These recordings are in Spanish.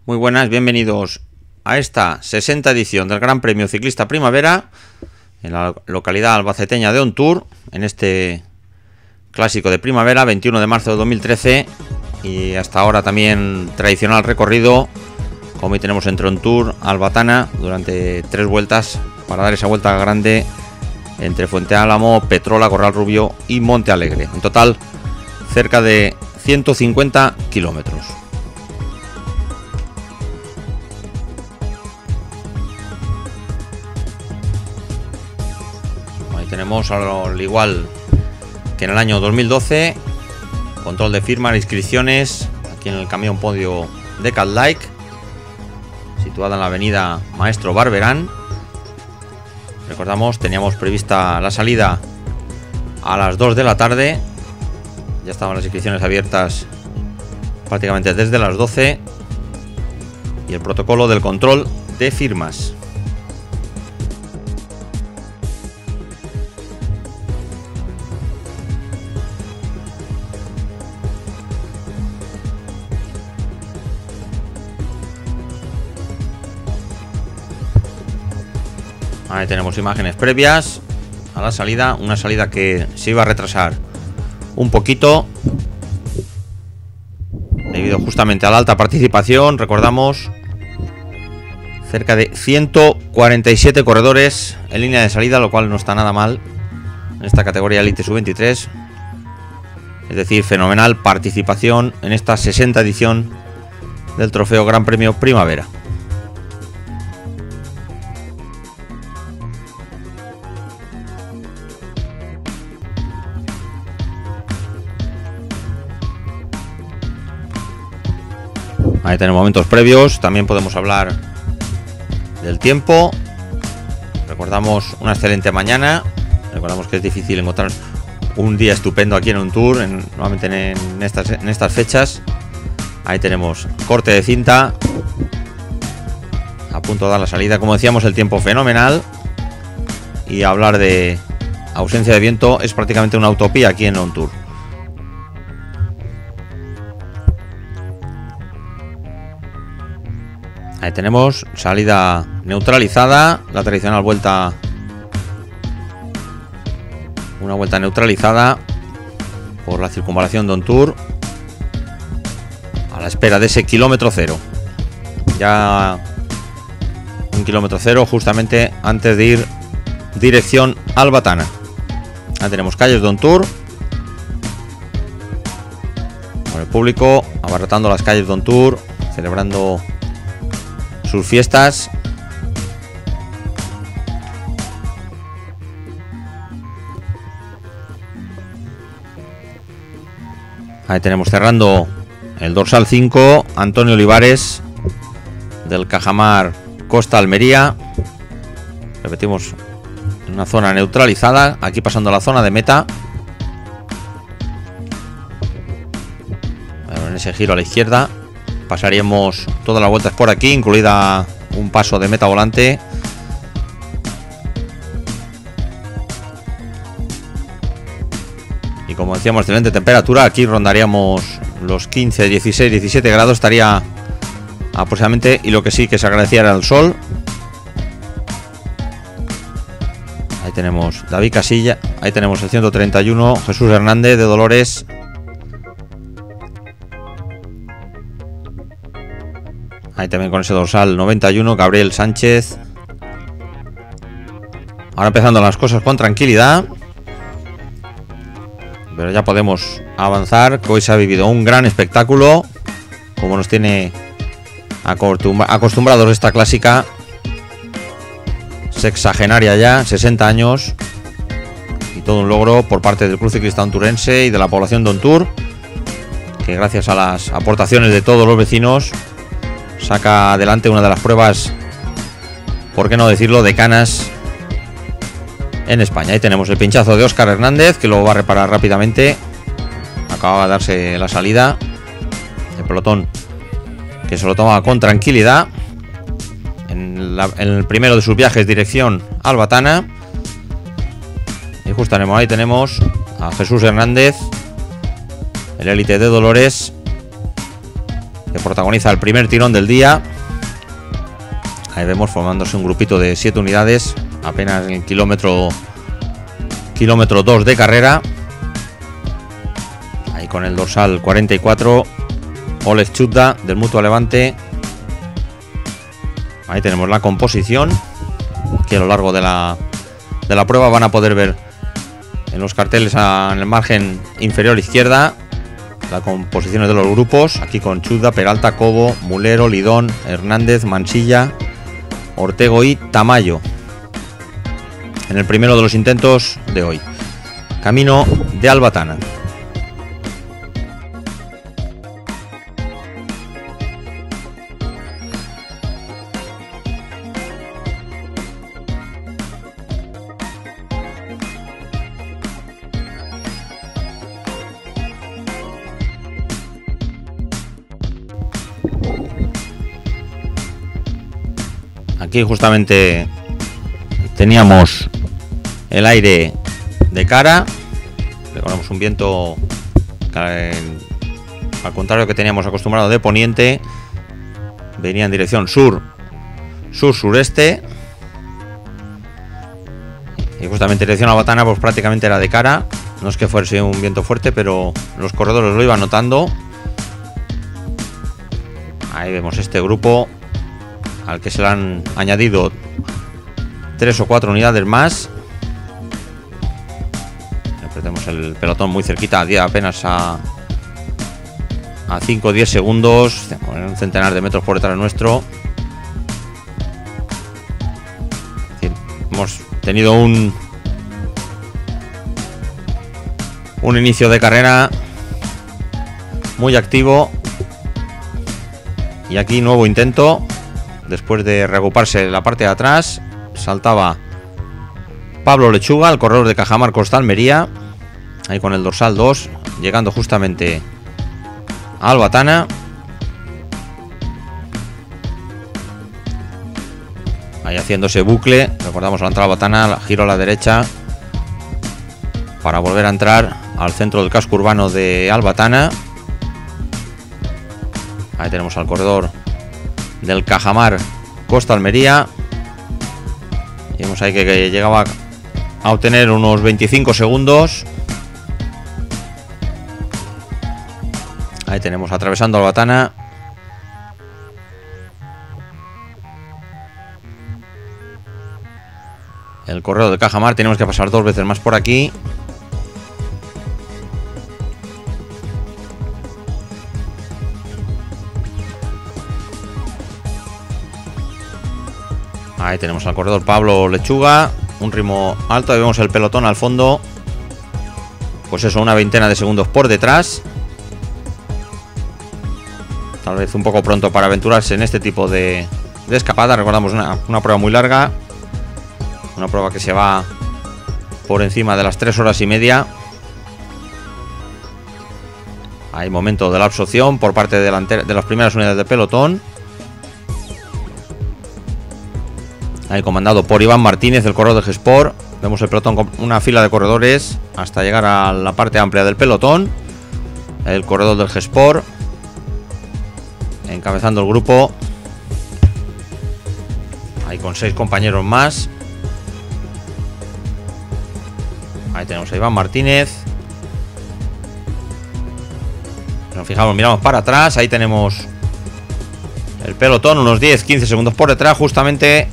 Muy buenas, bienvenidos a esta 60ª edición del Gran Premio Ciclista Primavera en la localidad albaceteña de Ontour, en este clásico de primavera, 21 de marzo de 2013, y hasta ahora también tradicional recorrido, como hoy tenemos entre Ontour, Albatana, durante 3 vueltas para dar esa vuelta grande entre Fuente Álamo, Petrola, Corral Rubio y Monte Alegre. En total, cerca de 150 kilómetros. Ahí tenemos, al igual que en el año 2012, control de firmas, inscripciones, aquí en el camión podio de Cadlike, situada en la avenida Maestro Barberán. Recordamos, teníamos prevista la salida a las 2 de la tarde. Ya estaban las inscripciones abiertas prácticamente desde las 12. Y el protocolo del control de firmas. Ahí tenemos imágenes previas a la salida, una salida que se iba a retrasar un poquito debido justamente a la alta participación. Recordamos, cerca de 147 corredores en línea de salida, lo cual no está nada mal en esta categoría Elite Sub-23. Es decir, fenomenal participación en esta 60ª edición del Trofeo Gran Premio Primavera. Ahí tenemos momentos previos, también podemos hablar del tiempo. Recordamos una excelente mañana. Recordamos que es difícil encontrar un día estupendo aquí en Ontour, nuevamente en estas fechas. Ahí tenemos corte de cinta, a punto de dar la salida. Como decíamos, el tiempo fenomenal. Y hablar de ausencia de viento es prácticamente una utopía aquí en Ontour. Ahí tenemos salida neutralizada, la tradicional vuelta, una vuelta neutralizada por la circunvalación de Ontour, a la espera de ese kilómetro cero. Ya un kilómetro cero justamente antes de ir dirección Albatana. Ahí tenemos calles de Ontour, con el público abarrotando las calles de Ontour, celebrando sus fiestas. Ahí tenemos cerrando el dorsal 5 Antonio Olivares del Cajamar Costa Almería. Repetimos, en una zona neutralizada, aquí pasando a la zona de meta. Bueno, en ese giro a la izquierda pasaríamos todas las vueltas por aquí, incluida un paso de meta volante. Y como decíamos, excelente temperatura. Aquí rondaríamos los 15, 16, 17 grados. Estaría aproximadamente. Y lo que sí que se agradecía era el sol. Ahí tenemos David Casilla. Ahí tenemos el 131 Jesús Hernández de Dolores. Ahí también con ese dorsal 91 Gabriel Sánchez. Ahora empezando las cosas con tranquilidad, pero ya podemos avanzar, que hoy se ha vivido un gran espectáculo, como nos tiene acostumbrados esta clásica sexagenaria ya, 60 años, y todo un logro por parte del Club Ciclista Onturense y de la población de Ontour, que gracias a las aportaciones de todos los vecinos saca adelante una de las pruebas, por qué no decirlo, decanas en España. Ahí tenemos el pinchazo de Óscar Hernández, que lo va a reparar rápidamente. Acaba de darse la salida. El pelotón que se lo toma con tranquilidad en el primero de sus viajes dirección Albatana. Y justamente ahí tenemos a Jesús Hernández, el élite de Dolores, que protagoniza el primer tirón del día. Ahí vemos formándose un grupito de 7 unidades, apenas en el kilómetro 2 de carrera. Ahí con el dorsal 44, Oleg Chudda del Mutua Levante. Ahí tenemos la composición, que a lo largo de la prueba van a poder ver en los carteles en el margen inferior izquierda las composiciones de los grupos. Aquí con Chudda, Peralta, Cobo, Mulero, Lidón, Hernández, Mansilla, Ortego y Tamayo en el primero de los intentos de hoy, camino de Albatana. Aquí justamente teníamos el aire de cara, tenemos un viento al contrario que teníamos acostumbrado de poniente, venía en dirección sur-sureste, y justamente en dirección a Albatana pues prácticamente era de cara. No es que fuese un viento fuerte, pero los corredores lo iban notando. Ahí vemos este grupo al que se le han añadido 3 o 4 unidades más. Tenemos el pelotón muy cerquita, apenas a 5 o 10 segundos, un centenar de metros por detrás nuestro. Hemos tenido un inicio de carrera muy activo, y aquí nuevo intento. Después de reagruparse la parte de atrás, saltaba Pablo Lechuga, el corredor de Cajamar Costa Almería, ahí con el dorsal 2, llegando justamente a Albatana. Ahí haciendo ese bucle, recordamos la entrada a Albatana, giro a la derecha para volver a entrar al centro del casco urbano de Albatana. Ahí tenemos al corredor del Cajamar Costa Almería, y vemos ahí que llegaba a obtener unos 25 segundos. Ahí tenemos atravesando Albatana. El corredor de Cajamar, tenemos que pasar 2 veces más por aquí. Ahí tenemos al corredor Pablo Lechuga, un ritmo alto. Ahí vemos el pelotón al fondo, pues eso, una veintena de segundos por detrás. Tal vez un poco pronto para aventurarse en este tipo de escapada. Recordamos una prueba muy larga, una prueba que se va por encima de las 3 horas y media. Hay momento de la absorción por parte de las primeras unidades de pelotón. Ahí comandado por Iván Martínez, el corredor de G-Sport. Vemos el pelotón con una fila de corredores hasta llegar a la parte amplia del pelotón. El corredor del G-Sport encabezando el grupo, ahí con 6 compañeros más. Ahí tenemos a Iván Martínez. Nos fijamos, miramos para atrás. Ahí tenemos el pelotón, unos 10-15 segundos por detrás, justamente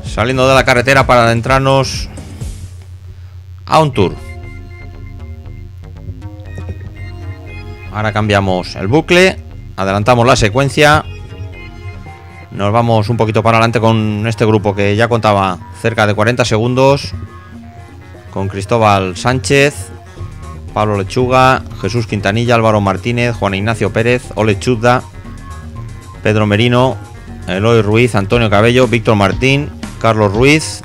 saliendo de la carretera para adentrarnos a un tour. Ahora cambiamos el bucle, adelantamos la secuencia, nos vamos un poquito para adelante con este grupo que ya contaba cerca de 40 segundos, con Cristóbal Sánchez, Pablo Lechuga, Jesús Quintanilla, Álvaro Martínez, Juan Ignacio Pérez, Oleg Chudda, Pedro Merino, Eloy Ruiz, Antonio Cabello, Víctor Martín, Carlos Ruiz.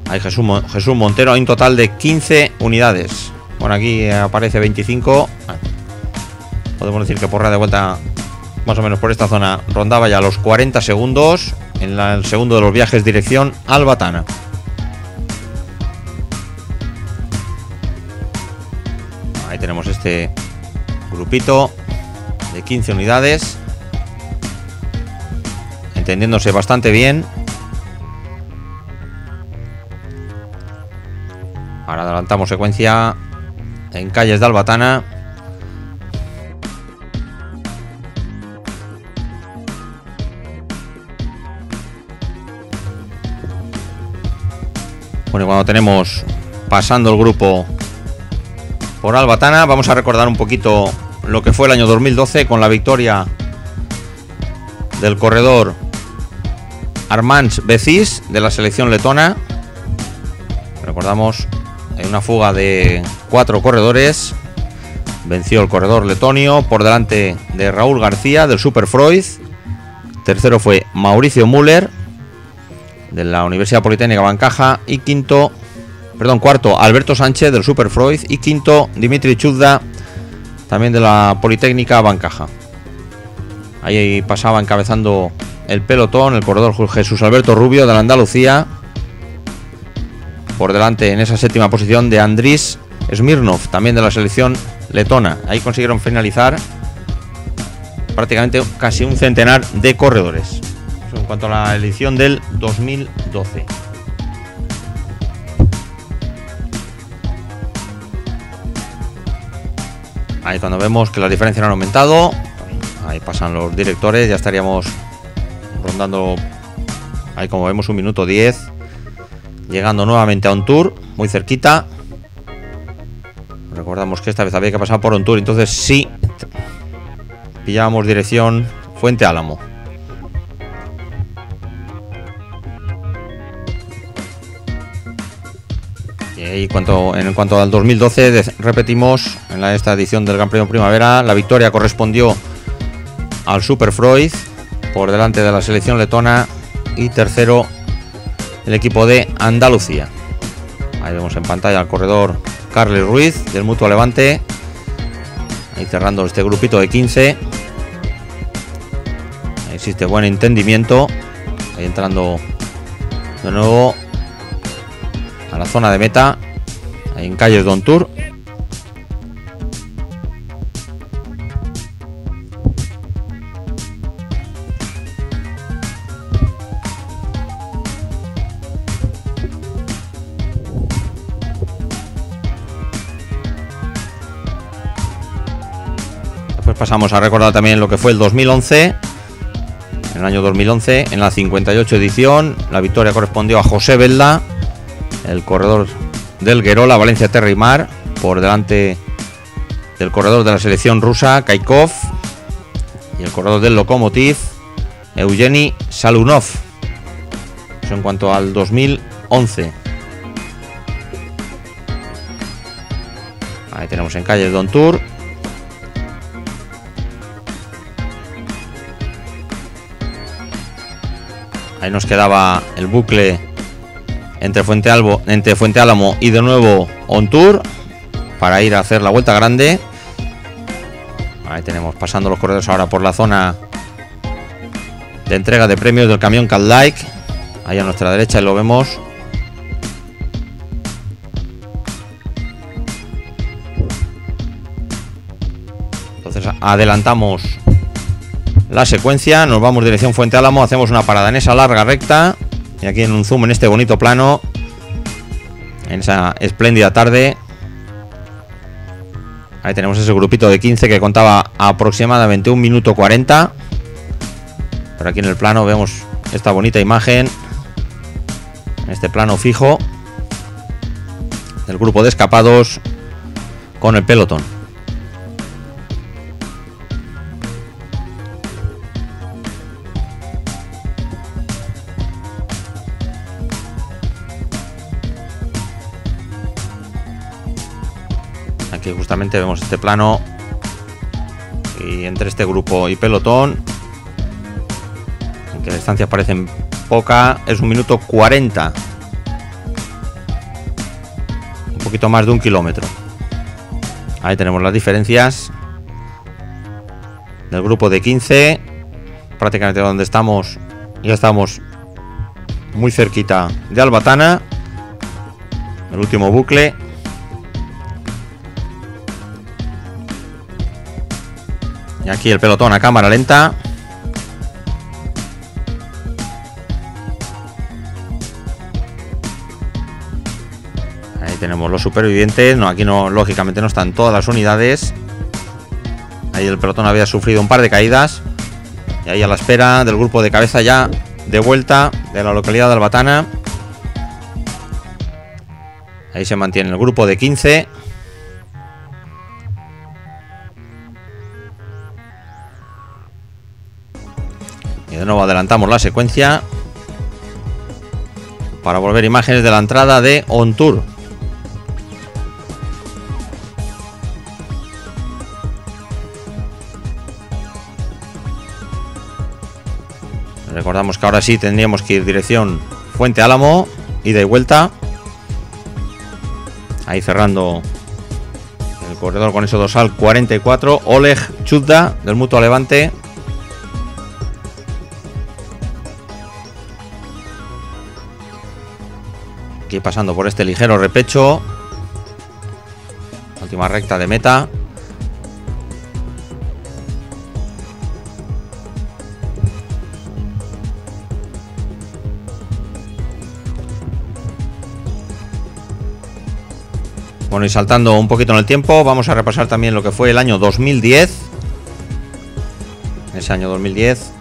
Hay Jesús Montero. Hay un total de 15 unidades. Bueno, aquí aparece 25. Podemos decir que porra de vuelta, más o menos por esta zona, rondaba ya los 40 segundos en el segundo de los viajes dirección Albatana. Ahí tenemos este grupito de 15 unidades, entendiéndose bastante bien. Ahora adelantamos secuencia en Calles de Albatana. Bueno, y cuando tenemos pasando el grupo por Albatana, vamos a recordar un poquito lo que fue el año 2012 con la victoria del corredor Armands Becis de la selección letona. Recordamos, en una fuga de 4 corredores venció el corredor letonio por delante de Raúl García del Super Freud. Tercero fue Mauricio Müller de la Universidad Politécnica Bancaja y cuarto Alberto Sánchez del Super Freud y quinto Dimitri Chuzda también de la Politécnica Bancaja. Ahí pasaba encabezando el pelotón el corredor Jesús Alberto Rubio de la Andalucía, por delante en esa séptima posición de Andris Smirnov, también de la selección letona. Ahí consiguieron finalizar prácticamente casi un centenar de corredores. Eso en cuanto a la edición del 2012. Ahí cuando vemos que las diferencias han aumentado, ahí pasan los directores, ya estaríamos rondando, ahí como vemos, 1 minuto 10, llegando nuevamente a OnTour, muy cerquita. Recordamos que esta vez había que pasar por OnTour, entonces sí pillábamos dirección Fuente Álamo. Y en cuanto al 2012, repetimos en esta edición del Gran Premio Primavera, la victoria correspondió al Super Freud por delante de la selección letona y tercero el equipo de Andalucía. Ahí vemos en pantalla al corredor Carles Ruiz del Mutua Levante, ahí cerrando este grupito de 15. Ahí existe buen entendimiento, ahí entrando de nuevo a la zona de meta, ahí en Calles de OnTour. Después pasamos a recordar también lo que fue el 2011. En el año 2011, en la 58 edición, la victoria correspondió a José Belda, el corredor del Guerola Valencia Terra y Mar, por delante del corredor de la selección rusa Kaikov y el corredor del Lokomotiv Eugeni Salunov. Eso en cuanto al 2011. Ahí tenemos en Calles de OnTour. Ahí nos quedaba el bucle entre Fuente Álamo y de nuevo OnTour para ir a hacer la vuelta grande. Ahí tenemos pasando los corredores ahora por la zona de entrega de premios del camión Caldike. Ahí a nuestra derecha lo vemos. Entonces adelantamos la secuencia, nos vamos dirección Fuente Álamo, hacemos una parada en esa larga recta. Y aquí en un zoom en este bonito plano, en esa espléndida tarde, ahí tenemos ese grupito de 15 que contaba aproximadamente 1 minuto 40. Pero aquí en el plano vemos esta bonita imagen, en este plano fijo, del grupo de escapados con el pelotón. Aquí justamente vemos este plano y entre este grupo y pelotón, aunque las distancias parecen poca, es 1 minuto 40, un poquito más de 1 kilómetro. Ahí tenemos las diferencias del grupo de 15, prácticamente donde estamos, ya estamos muy cerquita de Albatana, el último bucle. Y aquí el pelotón a cámara lenta. Ahí tenemos los supervivientes. No, aquí no, lógicamente no están todas las unidades. Ahí el pelotón había sufrido un par de caídas. Y ahí a la espera del grupo de cabeza ya de vuelta de la localidad de Albatana. Ahí se mantiene el grupo de 15. Y de nuevo adelantamos la secuencia para volver imágenes de la entrada de On Tour. Recordamos que ahora sí tendríamos que ir dirección Fuente Álamo, ida y vuelta. Ahí cerrando el corredor con ese dorsal 44, Oleg Chudda del Mutua Levante. Aquí pasando por este ligero repecho. Última recta de meta. Bueno, y saltando un poquito en el tiempo, vamos a repasar también lo que fue el año 2010. Ese año 2010,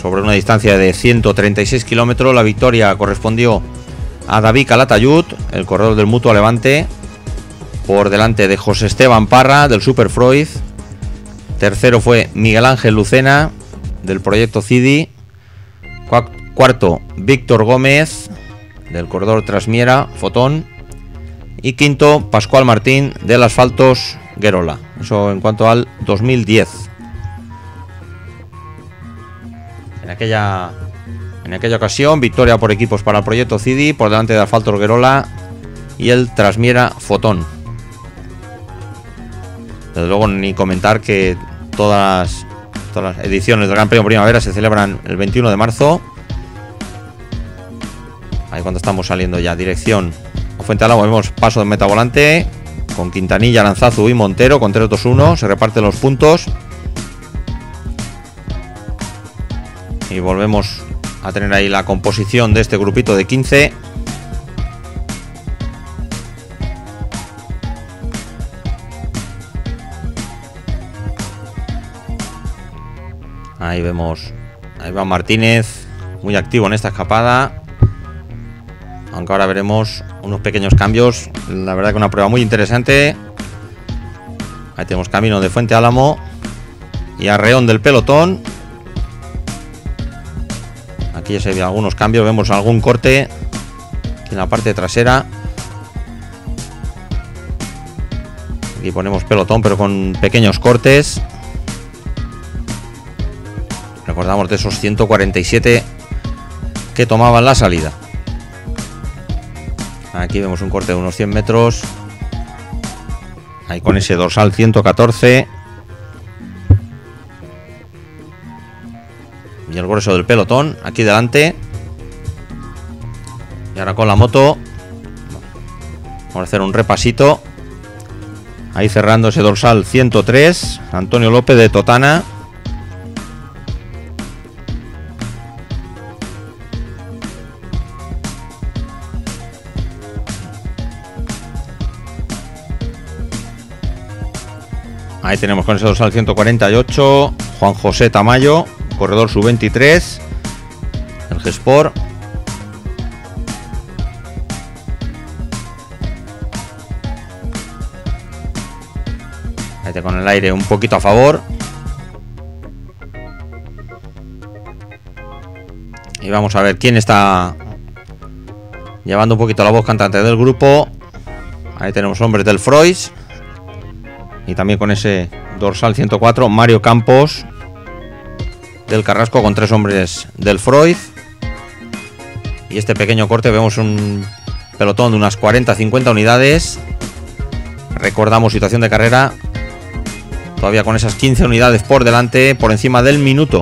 sobre una distancia de 136 kilómetros, la victoria correspondió a David Calatayud, el corredor del Mutua Levante, por delante de José Esteban Parra, del Super Freud. Tercero fue Miguel Ángel Lucena, del Proyecto Cidi. Cuarto, Víctor Gómez, del corredor Trasmiera, Fotón. Y quinto, Pascual Martín, del Asfaltos Guerola. Eso en cuanto al 2010. En aquella ocasión, victoria por equipos para el Proyecto Cidi, por delante de Asfaltos Guerola y el Trasmiera Fotón. Desde luego, ni comentar que todas las ediciones del Gran Premio Primavera se celebran el 21 de marzo. Ahí cuando estamos saliendo ya dirección Fuente Álamo, vemos paso de meta volante con Quintanilla, Aranzazu y Montero con 3-2-1, se reparten los puntos y volvemos a tener ahí la composición de este grupito de 15. Ahí vemos a Iván Martínez muy activo en esta escapada. Aunque ahora veremos unos pequeños cambios. La verdad que una prueba muy interesante. Ahí tenemos camino de Fuente Álamo y arreón del pelotón. Aquí ya se ve algunos cambios. Vemos algún corte aquí en la parte trasera. Aquí ponemos pelotón pero con pequeños cortes. Recordamos de esos 147 que tomaban la salida. Aquí vemos un corte de unos 100 metros. Ahí con ese dorsal 114. Y el grueso del pelotón aquí delante. Y ahora con la moto vamos a hacer un repasito. Ahí cerrando ese dorsal 103, Antonio López de Totana. Ahí tenemos con ese dorsal 148 Juan José Tamayo, corredor sub-23, el G-Sport. Ahí con el aire un poquito a favor. Y vamos a ver quién está llevando un poquito la voz cantante del grupo. Ahí tenemos hombres del Freud. Y también con ese dorsal 104, Mario Campos del Carrasco con 3 hombres del Freud. Y este pequeño corte vemos un pelotón de unas 40-50 unidades. Recordamos situación de carrera. Todavía con esas 15 unidades por delante, por encima del minuto.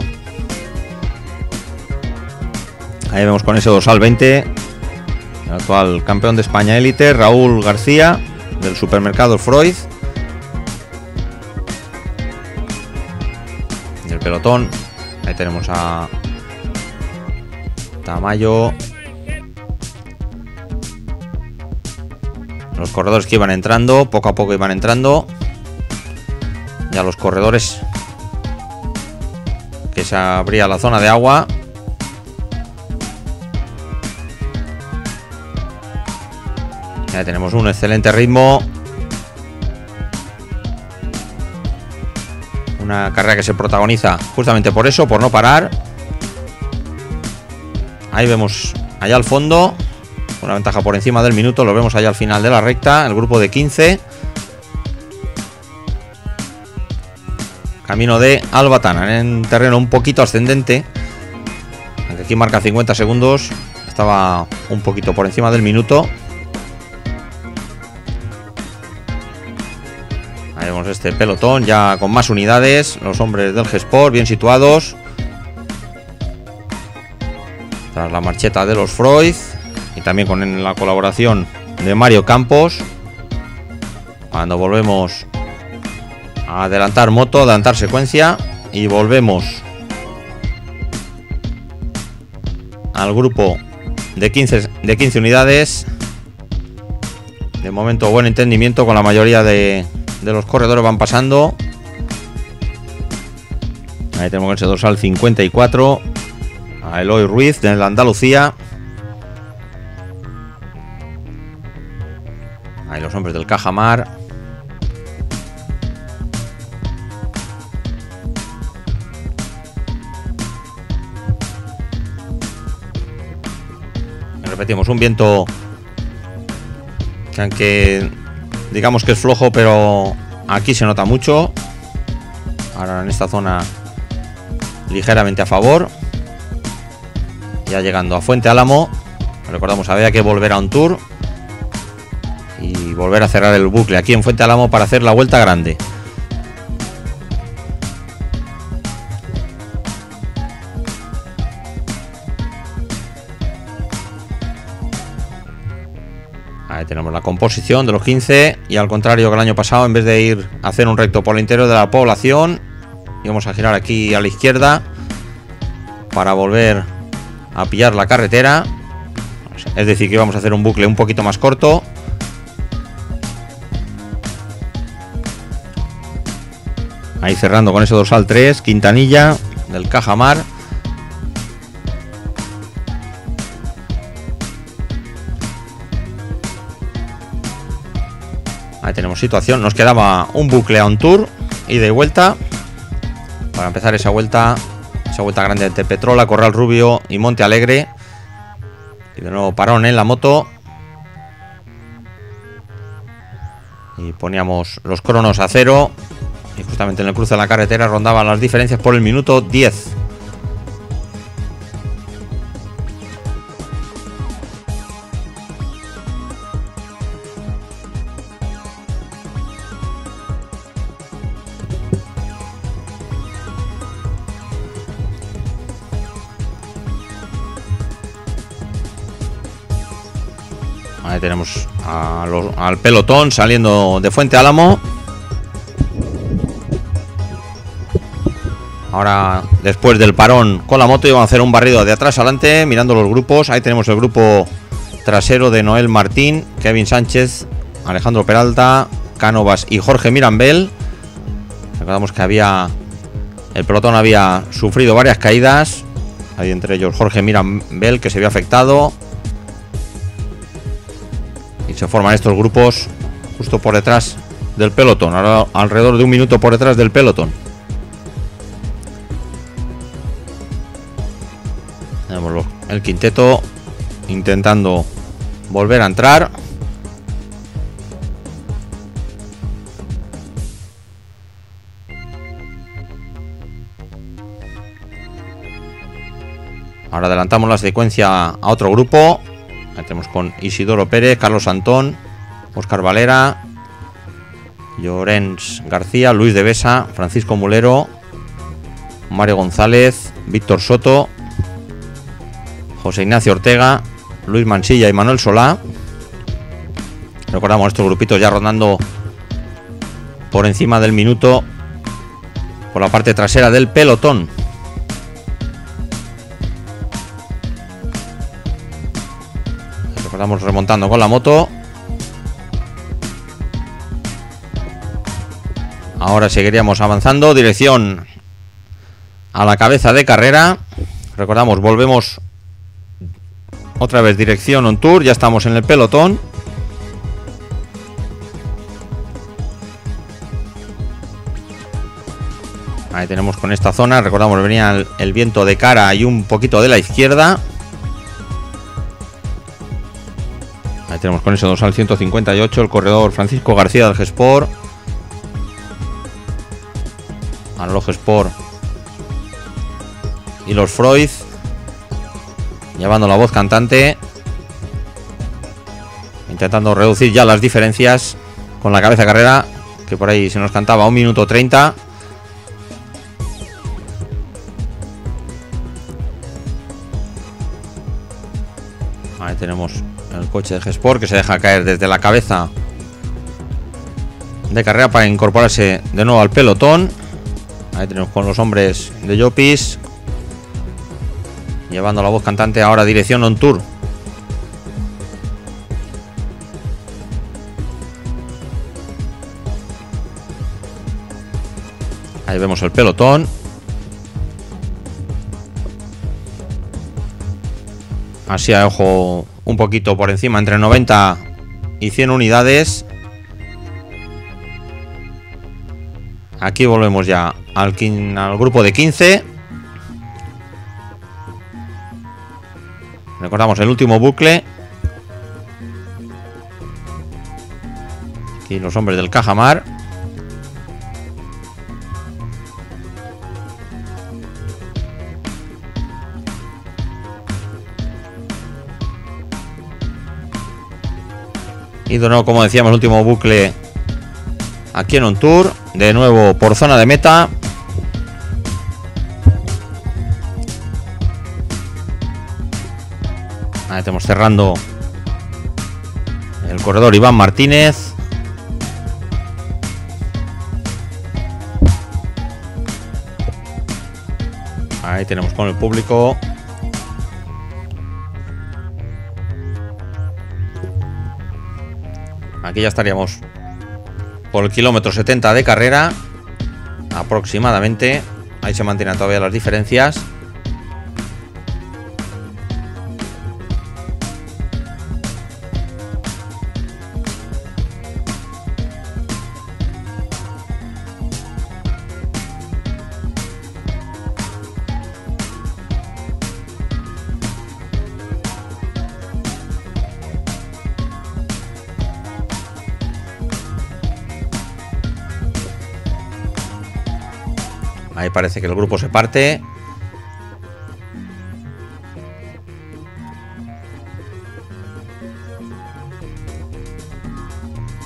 Ahí vemos con ese dorsal 20 el actual campeón de España élite, Raúl García del supermercado Freud. del pelotón. Ahí tenemos a Tamayo. Los corredores que iban entrando, poco a poco iban entrando. Ya los corredores que se abría la zona de agua. Ya tenemos un excelente ritmo. Una carrera que se protagoniza justamente por eso, por no parar. Ahí vemos allá al fondo una ventaja por encima del minuto. Lo vemos allá al final de la recta, el grupo de 15. Camino de Albatana, en terreno un poquito ascendente. Aunque aquí marca 50 segundos. Estaba un poquito por encima del minuto. Ahí vemos este pelotón ya con más unidades. Los hombres del G-Sport bien situados. Tras la marcheta de los Freud. Y también con la colaboración de Mario Campos. Cuando volvemos a adelantar moto, adelantar secuencia. Y volvemos al grupo de 15 unidades. De momento buen entendimiento con la mayoría de los corredores, van pasando. Ahí tenemos ese dorsal 54. A Eloy Ruiz de la Andalucía. Ahí los hombres del Cajamar. Repetimos, un viento que aunque digamos que es flojo, pero aquí se nota mucho. Ahora en esta zona ligeramente a favor. Ya llegando a Fuente Álamo. Recordamos, había que volver a un tour y volver a cerrar el bucle aquí en Fuente Álamo para hacer la vuelta grande. Ahí tenemos la composición de los 15 y al contrario que el año pasado, en vez de ir a hacer un recto por el interior de la población, íbamos a girar aquí a la izquierda para volver a pillar la carretera. Es decir, que íbamos a hacer un bucle un poquito más corto. Ahí cerrando con ese dorsal 3, Quintanilla del Cajamar. Ahí tenemos situación. Nos quedaba un bucle a un tour y de vuelta para empezar esa vuelta grande entre Petrola, Corral Rubio y Monte Alegre. Y de nuevo parón en la moto. Y poníamos los cronos a 0. Y justamente en el cruce de la carretera rondaban las diferencias por el minuto 10. Ahí tenemos al pelotón saliendo de Fuente Álamo. Ahora, después del parón con la moto, iban a hacer un barrido de atrás adelante, mirando los grupos. Ahí tenemos el grupo trasero de Noel Martín, Kevin Sánchez, Alejandro Peralta, Cánovas y Jorge Mirambel. Recordamos que el pelotón había sufrido varias caídas. Hay entre ellos Jorge Mirambel, que se vio afectado. Y se forman estos grupos justo por detrás del pelotón, ahora alrededor de un minuto por detrás del pelotón. Tenemos el quinteto intentando volver a entrar. Ahora adelantamos la secuencia a otro grupo. Ahí tenemos con Isidoro Pérez, Carlos Antón, Óscar Valera, Llorens García, Luis de Besa, Francisco Mulero, Mario González, Víctor Soto, José Ignacio Ortega, Luis Mansilla y Manuel Solá. Recordamos estos grupitos ya rondando por encima del minuto por la parte trasera del pelotón. Recordamos remontando con la moto. Ahora seguiríamos avanzando, dirección a la cabeza de carrera. Recordamos, volvemos otra vez dirección on tour, ya estamos en el pelotón. Ahí tenemos con esta zona, recordamos, venía el viento de cara y un poquito de la izquierda. Ahí tenemos con ese dorsal 158 el corredor Francisco García del G-Sport. Analog Sport y los Freud llevando la voz cantante, intentando reducir ya las diferencias con la cabeza carrera, que por ahí se nos cantaba 1 minuto 30. Ahí tenemos el coche de G-Sport que se deja caer desde la cabeza de carrera para incorporarse de nuevo al pelotón. Ahí tenemos con los hombres de Llopis llevando la voz cantante, ahora dirección on tour. Ahí vemos el pelotón. Así a ojo un poquito por encima, entre 90 y 100 unidades. Aquí volvemos ya al grupo de 15. Recordamos el último bucle. Aquí los hombres del Cajamar. Y de nuevo, como decíamos, el último bucle aquí en On Tour. De nuevo por zona de meta. Ahí estamos cerrando el corredor Iván Martínez. Ahí tenemos con el público. Aquí ya estaríamos por el kilómetro 70 de carrera aproximadamente. Ahí se mantienen todavía las diferencias. Ahí parece que el grupo se parte.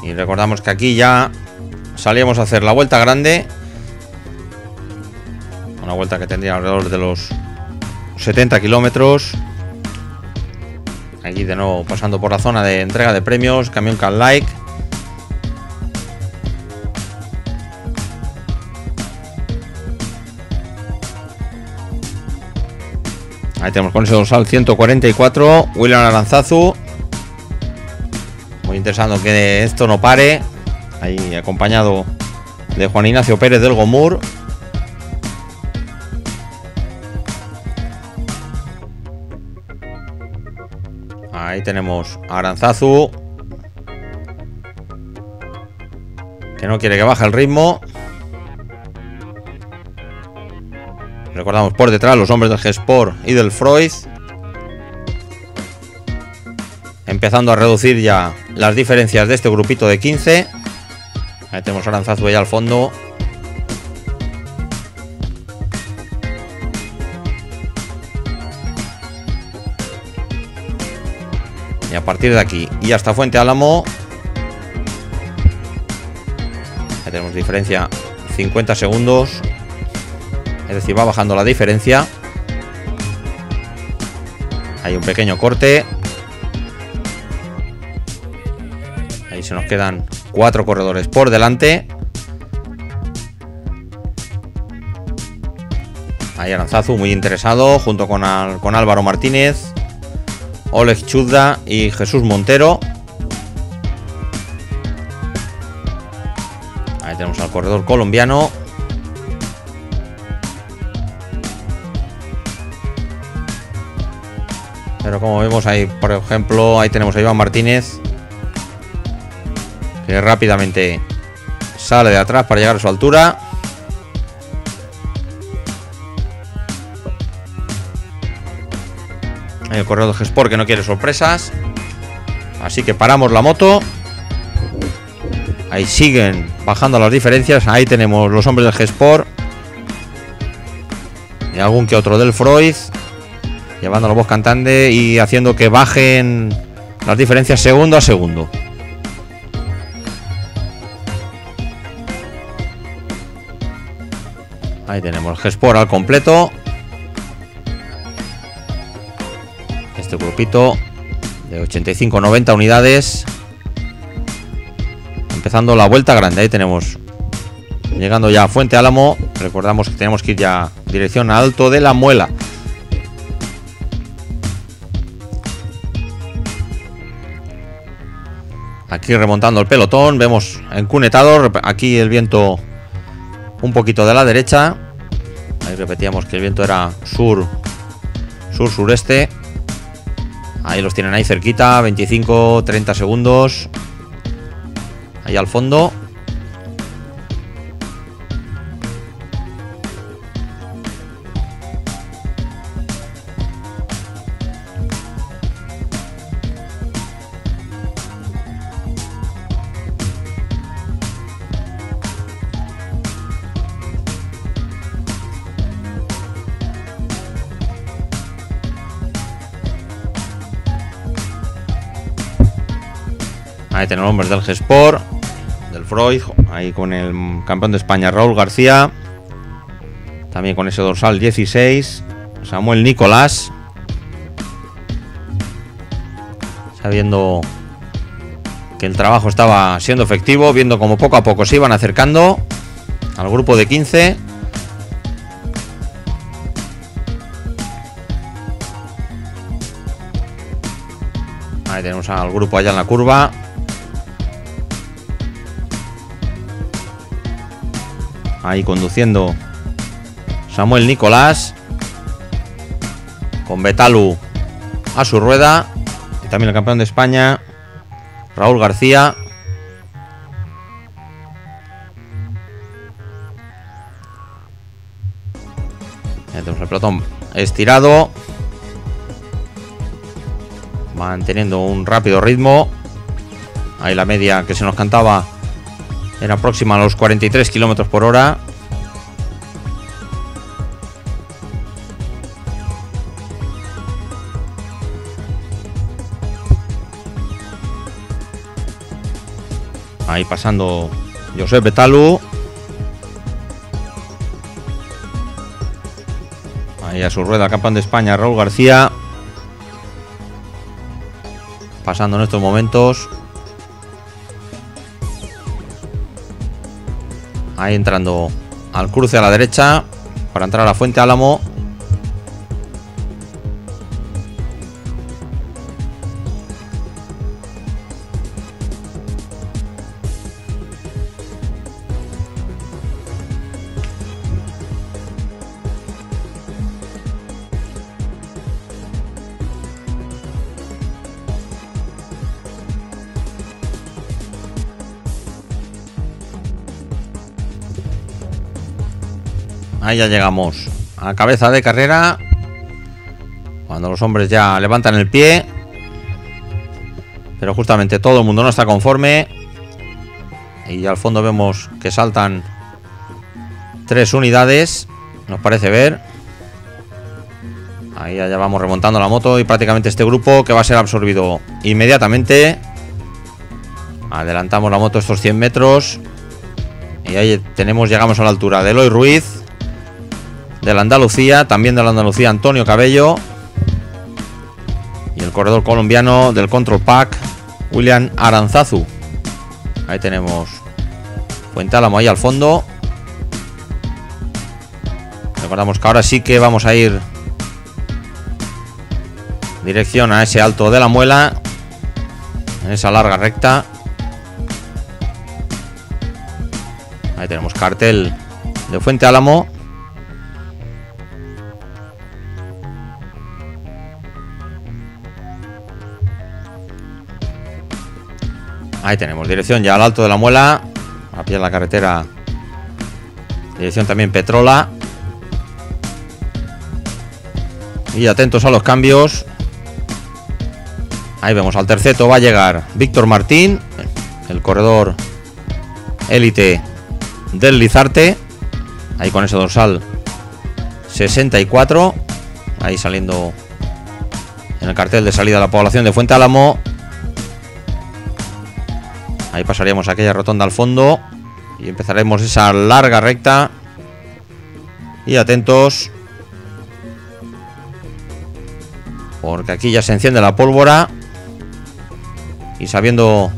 Y recordamos que aquí ya salíamos a hacer la vuelta grande. Una vuelta que tendría alrededor de los 70 kilómetros. Aquí de nuevo pasando por la zona de entrega de premios. Camión Can Like. Ahí tenemos con ese dorsal 144, William Aranzazu. Muy interesante que esto no pare. Ahí acompañado de Juan Ignacio Pérez del Gomur. Ahí tenemos a Aranzazu, que no quiere que baje el ritmo. Recordamos por detrás los hombres del G-Sport y del Freud. Empezando a reducir ya las diferencias de este grupito de 15. Ahí tenemos a Aranzazu ya al fondo. Y a partir de aquí y hasta Fuente Álamo. Ahí tenemos diferencia 50 segundos. Es decir, va bajando la diferencia. Hay un pequeño corte. Ahí se nos quedan 4 corredores por delante. Ahí Aranzazu muy interesado, junto con Álvaro Martínez, Oleg Chudda y Jesús Montero. Ahí tenemos al corredor colombiano. Pero como vemos ahí, por ejemplo, ahí tenemos a Iván Martínez, que rápidamente sale de atrás para llegar a su altura. El corredor de G-Sport, que no quiere sorpresas, así que paramos la moto. Ahí siguen bajando las diferencias. Ahí tenemos los hombres del G-Sport y algún que otro del Freud, llevando la voz cantante y haciendo que bajen las diferencias segundo a segundo. Ahí tenemos el G-Sport al completo. Este grupito de 85-90 unidades, empezando la vuelta grande. Ahí tenemos, llegando ya a Fuente Álamo. Recordamos que tenemos que ir ya dirección a Alto de la Muela. Aquí remontando el pelotón, vemos encunetado, aquí el viento un poquito de la derecha. Ahí repetíamos que el viento era sur-sureste. Ahí los tienen ahí cerquita, 25-30 segundos. Ahí al fondo. Ahí tenemos hombres del G-Sport, del Freud, ahí con el campeón de España Raúl García, también con ese dorsal 16, Samuel Nicolás, sabiendo que el trabajo estaba siendo efectivo, viendo como poco a poco se iban acercando al grupo de 15. Ahí tenemos al grupo allá en la curva. Ahí conduciendo Samuel Nicolás, con Betalu a su rueda, y también el campeón de España Raúl García. Ya tenemos el pelotón estirado, manteniendo un rápido ritmo. Ahí la media que se nos cantaba era próxima a los 43 km por hora. Ahí pasando Josep Betalu. Ahí a su rueda el campeón de España Raúl García. Pasando en estos momentos. Ahí entrando al cruce a la derecha para entrar a la Fuente Álamo. Ahí ya llegamos a cabeza de carrera, cuando los hombres ya levantan el pie, pero justamente todo el mundo no está conforme. Y al fondo vemos que saltan 3 unidades, nos parece ver. Ahí ya vamos remontando la moto y prácticamente este grupo que va a ser absorbido inmediatamente. Adelantamos la moto estos 100 metros y ahí tenemos, llegamos a la altura de Eloy Ruiz, de la Andalucía, también de la Andalucía Antonio Cabello, y el corredor colombiano del Control Pack William Aranzazu. Ahí tenemos Fuente Álamo ahí al fondo. Recordamos que ahora sí que vamos a ir dirección a ese Alto de la Muela, en esa larga recta. Ahí tenemos cartel de Fuente Álamo. Ahí tenemos dirección ya al Alto de la Muela, a pie de la carretera, dirección también Petrola. Y atentos a los cambios. Ahí vemos al terceto, va a llegar Víctor Martín, el corredor élite del Lizarte. Ahí con ese dorsal 64. Ahí saliendo en el cartel de salida a la población de Fuente Álamo. Ahí pasaríamos aquella rotonda al fondo y empezaremos esa larga recta. Y atentos, porque aquí ya se enciende la pólvora. Y sabiendo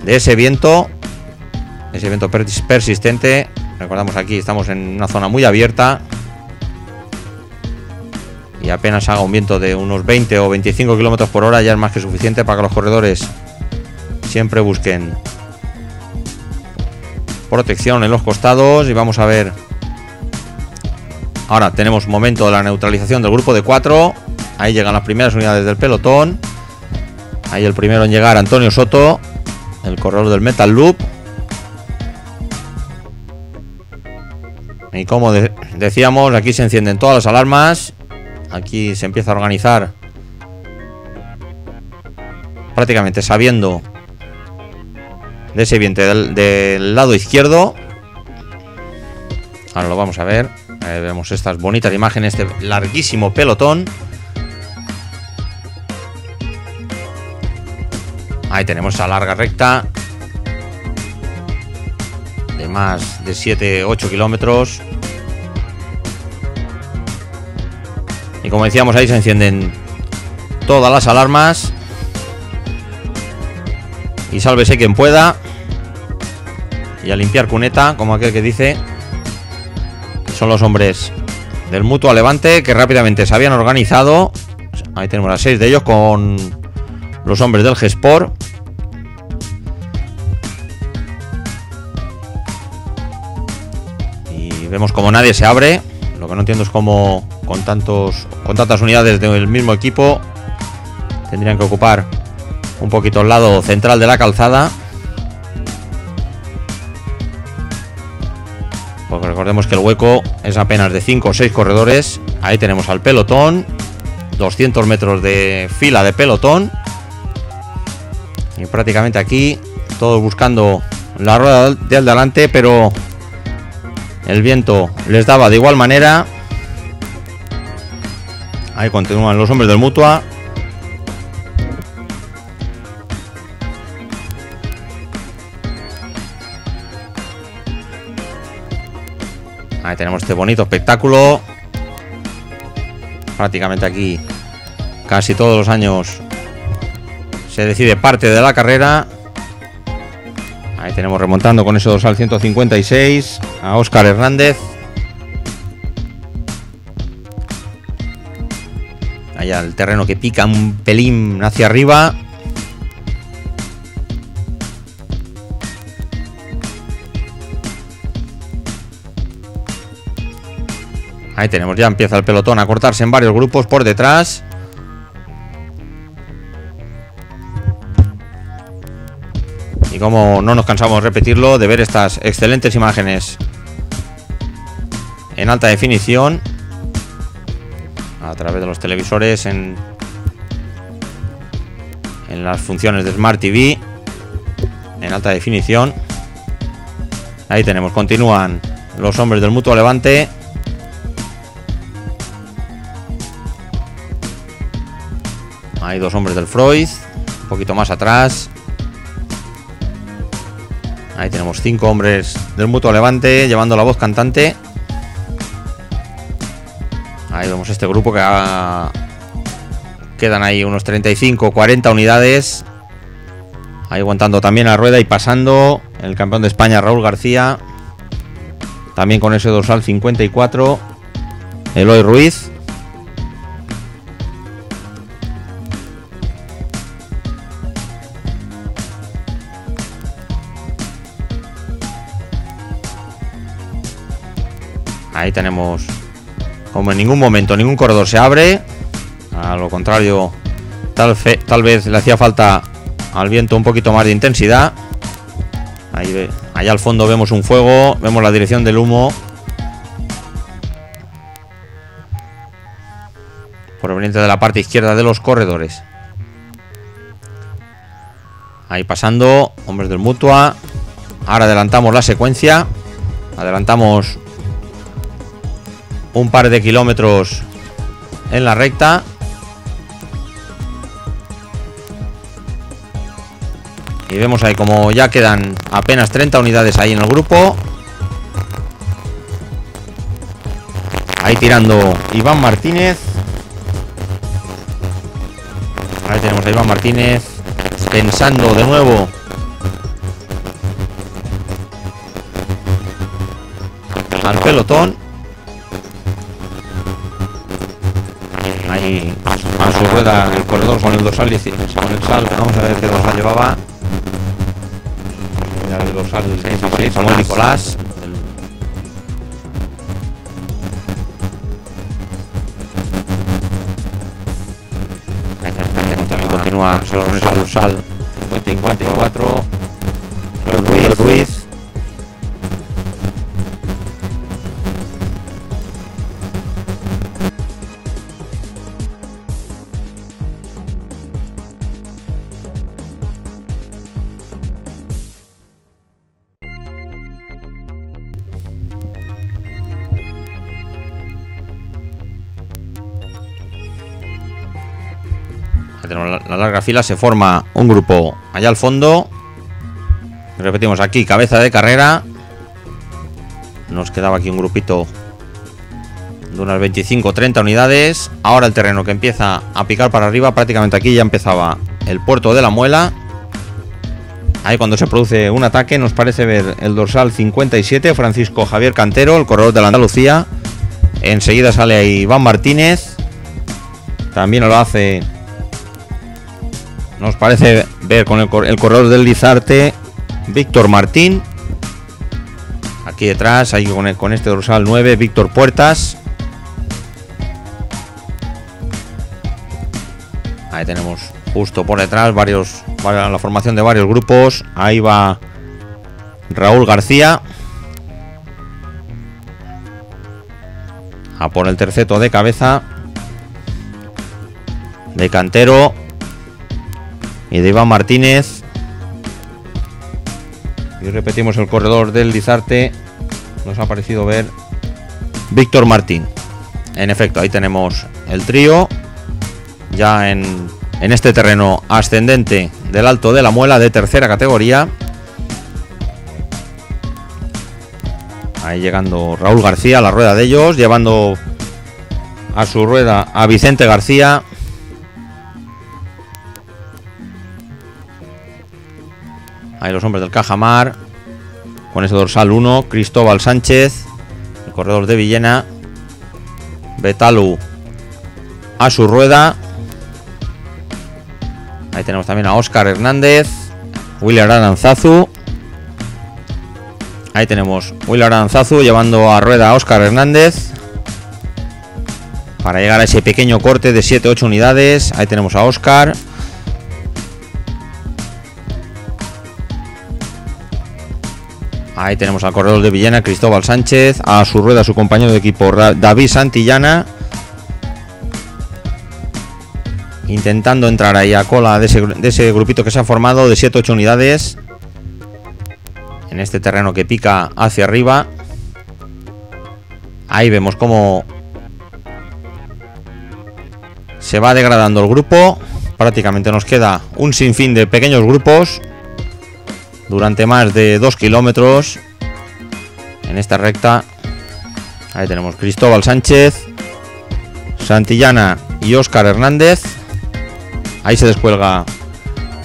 de ese viento persistente, recordamos aquí estamos en una zona muy abierta y apenas haga un viento de unos 20 o 25 kilómetros por hora ya es más que suficiente para que los corredores siempre busquen protección en los costados. Y vamos a ver, ahora tenemos momento de la neutralización del grupo de 4. Ahí llegan las primeras unidades del pelotón. Ahí el primero en llegar, Antonio Soto, el corredor del Metal Loop. Y como decíamos, aquí se encienden todas las alarmas. Aquí se empieza a organizar prácticamente sabiendo de ese viento del lado izquierdo. Ahora lo vamos a ver. Vemos estas bonitas imágenes de larguísimo pelotón. Ahí tenemos esa larga recta de más de 7-8 kilómetros. Y como decíamos, ahí se encienden todas las alarmas. Y sálvese quien pueda. Y a limpiar cuneta, como aquel que dice. Son los hombres del Mutua Levante, que rápidamente se habían organizado. Ahí tenemos a 6 de ellos con los hombres del G-Sport. Y vemos como nadie se abre. Lo que no entiendo es cómo con tantas unidades del mismo equipo tendrían que ocupar un poquito el lado central de la calzada. Porque recordemos que el hueco es apenas de 5 o 6 corredores. Ahí tenemos al pelotón. 200 metros de fila de pelotón. Y prácticamente aquí todos buscando la rueda del delante, pero el viento les daba de igual manera. Ahí continúan los hombres del Mutua. Ahí tenemos este bonito espectáculo. Prácticamente aquí casi todos los años se decide parte de la carrera. Ahí tenemos remontando con ese dorsal 156 a Óscar Hernández. Allá el terreno que pica un pelín hacia arriba. Ahí tenemos, ya empieza el pelotón a cortarse en varios grupos por detrás. Y como no nos cansamos de repetirlo, de ver estas excelentes imágenes en alta definición a través de los televisores en las funciones de Smart TV en alta definición. Ahí tenemos, continúan los hombres del Mutua Levante. Hay dos hombres del Freud, un poquito más atrás. Ahí tenemos 5 hombres del Mutua Levante llevando la voz cantante. Ahí vemos este grupo que quedan ahí unos 35-40 unidades. Ahí aguantando también la rueda y pasando el campeón de España Raúl García. también con ese dorsal 54, Eloy Ruiz. Ahí tenemos, como en ningún momento ningún corredor se abre, a lo contrario, tal vez le hacía falta al viento un poquito más de intensidad. Allá al fondo vemos un fuego, vemos la dirección del humo proveniente de la parte izquierda de los corredores. Ahí pasando, hombres del Mutua. Ahora adelantamos la secuencia, adelantamos un par de kilómetros en la recta. Y vemos ahí como ya quedan apenas 30 unidades ahí en el grupo. Ahí tirando Iván Martínez. Ahí tenemos a Iván Martínez pensando de nuevo al pelotón. Ahí a su rueda el corredor con el dorsal, con el sal. Vamos a ver qué dorsal llevaba. El dorsal 16, Samuel Nicolás. También continúa con ese dorsal 54, Ruiz. La larga fila, se forma un grupo allá al fondo. Repetimos aquí, cabeza de carrera. Nos quedaba aquí un grupito de unas 25-30 unidades. Ahora el terreno que empieza a picar para arriba. Prácticamente aquí ya empezaba el puerto de la Muela. Ahí cuando se produce un ataque nos parece ver el dorsal 57, Francisco Javier Cantero, el corredor de la Andalucía. Enseguida sale ahí Iván Martínez. También lo hace, nos parece ver con el corredor del Lizarte, Víctor Martín. Aquí detrás, ahí con este dorsal 9, Víctor Puertas. Ahí tenemos justo por detrás la formación de varios grupos. Ahí va Raúl García a por el terceto de cabeza de Cantero y de Iván Martínez. Y repetimos el corredor del Lizarte. Nos ha parecido ver Víctor Martín. En efecto, ahí tenemos el trío ya en este terreno ascendente del Alto de la Muela de tercera categoría. Ahí llegando Raúl García a la rueda de ellos, llevando a su rueda a Vicente García. Ahí los hombres del Cajamar con ese dorsal 1, Cristóbal Sánchez, el corredor de Villena. Betalu a su rueda. Ahí tenemos también a Óscar Hernández, William Aranzazu. Ahí tenemos William Aranzazu llevando a rueda a Óscar Hernández para llegar a ese pequeño corte de 7-8 unidades. Ahí tenemos a Óscar. Ahí tenemos al corredor de Villena, Cristóbal Sánchez. A su rueda su compañero de equipo, David Santillana. Intentando entrar ahí a cola de ese grupito que se ha formado de 7-8 unidades. En este terreno que pica hacia arriba. Ahí vemos cómo se va degradando el grupo. Prácticamente nos queda un sinfín de pequeños grupos durante más de 2 kilómetros en esta recta. Ahí tenemos Cristóbal Sánchez, Santillana y Óscar Hernández. Ahí se descuelga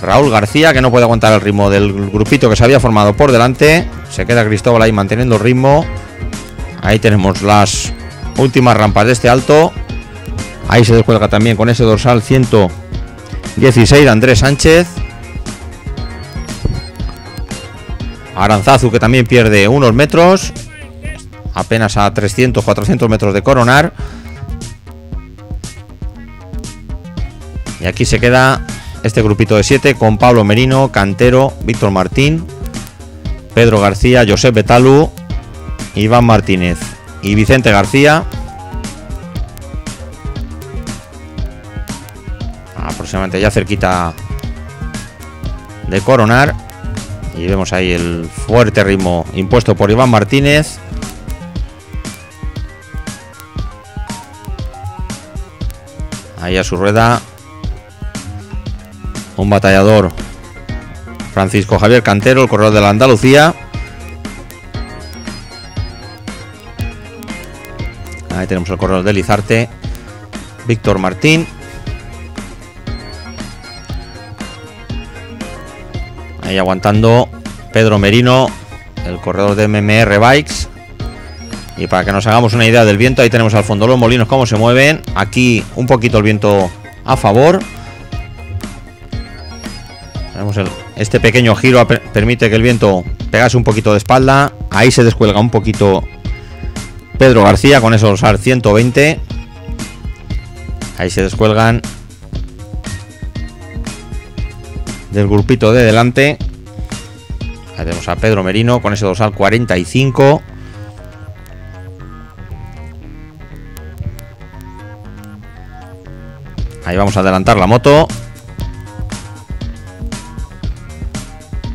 Raúl García, que no puede aguantar el ritmo del grupito que se había formado por delante. Se queda Cristóbal ahí manteniendo el ritmo. Ahí tenemos las últimas rampas de este alto. Ahí se descuelga también con ese dorsal 116 Andrés Sánchez. Aranzazu, que también pierde unos metros, apenas a 300-400 metros de coronar. Y aquí se queda este grupito de 7 con Pablo Merino, Cantero, Víctor Martín, Pedro García, Josep Betalu, Iván Martínez y Vicente García. Aproximadamente ya cerquita de coronar. Y vemos ahí el fuerte ritmo impuesto por Iván Martínez. Ahí a su rueda un batallador, Francisco Javier Cantero, el corredor de la Andalucía. Ahí tenemos el corredor de Lizarte, Víctor Martín. Ahí aguantando Pedro Merino, el corredor de MMR Bikes. Y para que nos hagamos una idea del viento, ahí tenemos al fondo los molinos cómo se mueven. Aquí un poquito el viento a favor. Tenemos este pequeño giro permite que el viento pegase un poquito de espalda. Ahí se descuelga un poquito Pedro García con ese dorsal 120. Ahí se descuelgan del grupito de delante. Ahí tenemos a Pedro Merino con ese dorsal 45. Ahí vamos a adelantar la moto.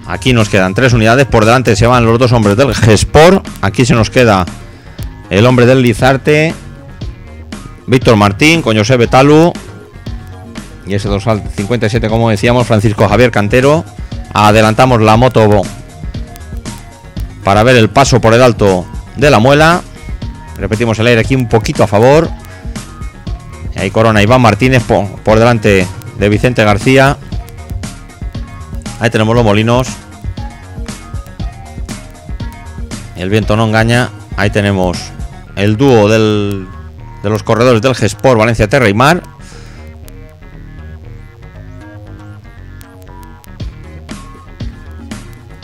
Aquí nos quedan 3 unidades. Por delante se van los 2 hombres del G-Sport. Aquí se nos queda el hombre del Lizarte, Víctor Martín con Josep Betalu. Y ese dorsal 57, como decíamos, Francisco Javier Cantero. Adelantamos la moto para ver el paso por el alto de la muela. Repetimos el aire aquí un poquito a favor. Y ahí corona Iván Martínez por delante de Vicente García. Ahí tenemos los molinos. El viento no engaña. Ahí tenemos el dúo de los corredores del G-Sport Valencia Terra y Mar.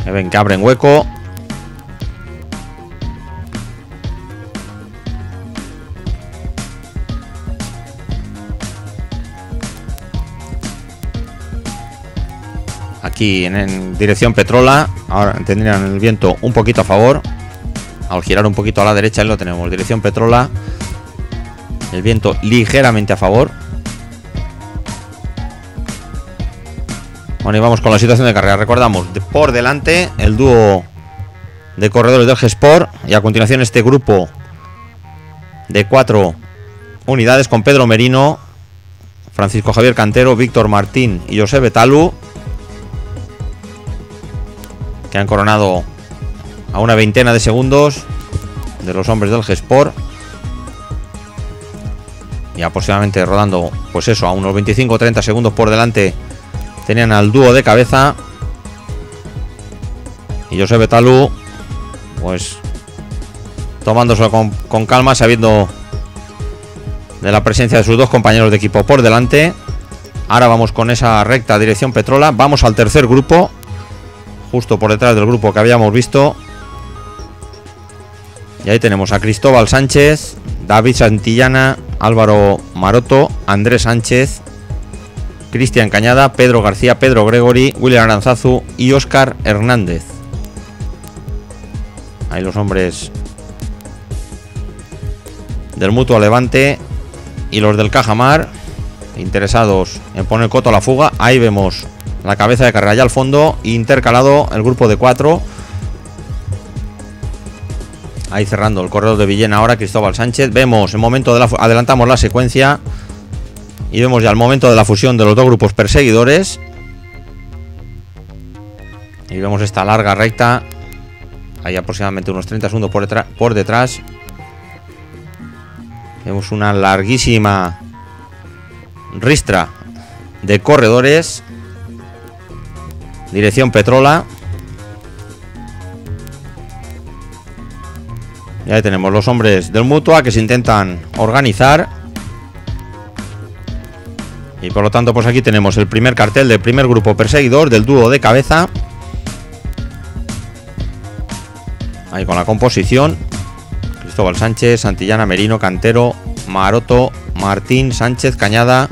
Ven que abren hueco. Aquí en dirección Petrola. Ahora tendrían el viento un poquito a favor. Al girar un poquito a la derecha lo tenemos. Dirección Petrola. El viento ligeramente a favor. Bueno, y vamos con la situación de carrera. Recordamos, por delante el dúo de corredores del G-Sport. Y a continuación este grupo de 4 unidades con Pedro Merino, Francisco Javier Cantero, Víctor Martín y Josep Betalu, que han coronado a una veintena de segundos de los hombres del G-Sport. Y aproximadamente rodando, pues eso, a unos 25-30 segundos por delante tenían al dúo de cabeza. Y Josep Betalu, pues tomándoselo con calma, sabiendo de la presencia de sus 2 compañeros de equipo por delante. Ahora vamos con esa recta dirección Petrola. Vamos al tercer grupo, justo por detrás del grupo que habíamos visto. Y ahí tenemos a Cristóbal Sánchez, David Santillana, Álvaro Maroto, Andrés Sánchez, Cristian Cañada, Pedro García, Pedro Gregory, William Aranzazu y Óscar Hernández. Ahí los hombres del Mutua Levante y los del Cajamar, interesados en poner coto a la fuga. Ahí vemos la cabeza de carrera ya al fondo, intercalado el grupo de 4. Ahí cerrando el corredor de Villena ahora Cristóbal Sánchez. Vemos el momento de adelantamos la secuencia y vemos ya el momento de la fusión de los 2 grupos perseguidores. Y vemos esta larga recta. Hay aproximadamente unos 30 segundos por detrás. Vemos una larguísima ristra de corredores. Dirección Petrola. Y ahí tenemos los hombres del Mutua que se intentan organizar. Y por lo tanto, pues aquí tenemos el primer cartel del primer grupo perseguidor del dúo de cabeza. Ahí con la composición: Cristóbal Sánchez, Santillana, Merino, Cantero, Maroto, Martín, Sánchez, Cañada,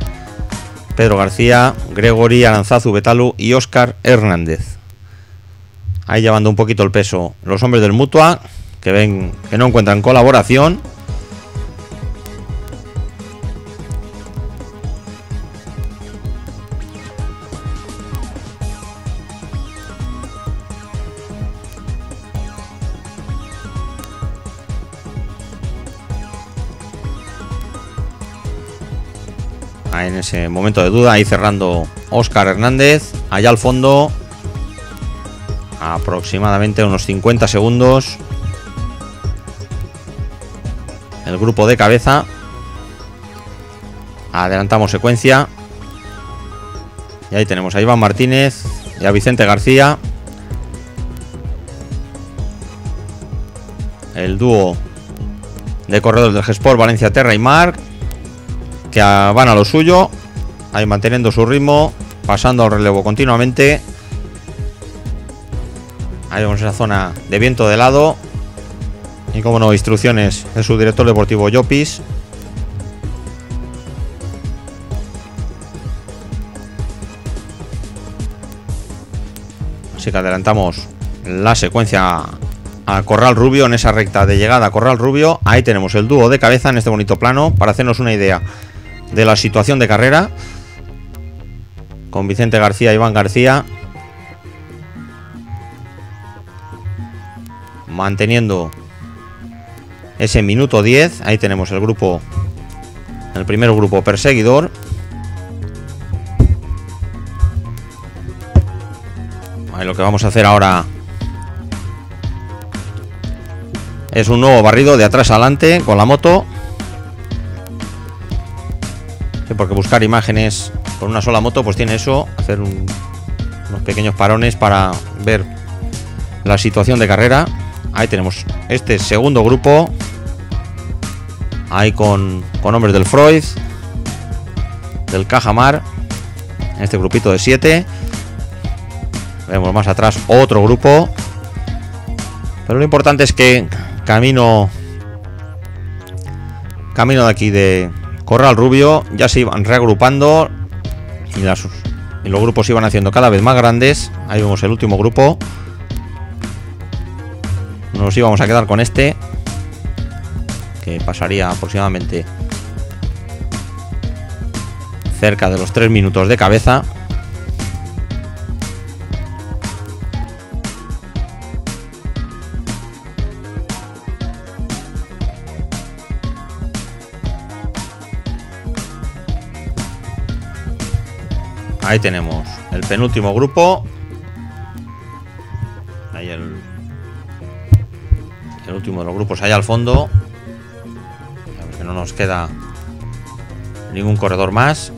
Pedro García, Gregory, Aranzazu, Betalu y Óscar Hernández. Ahí llevando un poquito el peso los hombres del Mutua, que ven que no encuentran colaboración. Ahí en ese momento de duda, ahí cerrando Óscar Hernández. Allá al fondo, aproximadamente unos 50 segundos, el grupo de cabeza. Adelantamos secuencia. Y ahí tenemos a Iván Martínez y a Vicente García, el dúo de corredores del G-Sport Valencia Terra y Mar, que van a lo suyo, ahí manteniendo su ritmo, pasando al relevo continuamente. Ahí vemos esa zona de viento de lado. Y como no, instrucciones de su director deportivo Llopis. Así que adelantamos la secuencia a Corral Rubio, en esa recta de llegada a Corral Rubio. Ahí tenemos el dúo de cabeza en este bonito plano, para hacernos una idea de la situación de carrera, con Vicente García y Iván García manteniendo ese minuto 10. Ahí tenemos el grupo, el primer grupo perseguidor. Ahí lo que vamos a hacer ahora es un nuevo barrido de atrás adelante con la moto. Porque buscar imágenes con una sola moto pues tiene eso, hacer unos pequeños parones para ver la situación de carrera. Ahí tenemos este segundo grupo, ahí con hombres del Freud, del Cajamar, este grupito de 7. Vemos más atrás otro grupo, pero lo importante es que camino de aquí de Corral Rubio ya se iban reagrupando y los grupos se iban haciendo cada vez más grandes. Ahí vemos el último grupo. Nos íbamos a quedar con este, que pasaría aproximadamente cerca de los 3 minutos de cabeza. Ahí tenemos el penúltimo grupo. Ahí el último de los grupos, allá al fondo. A ver que no nos queda ningún corredor más.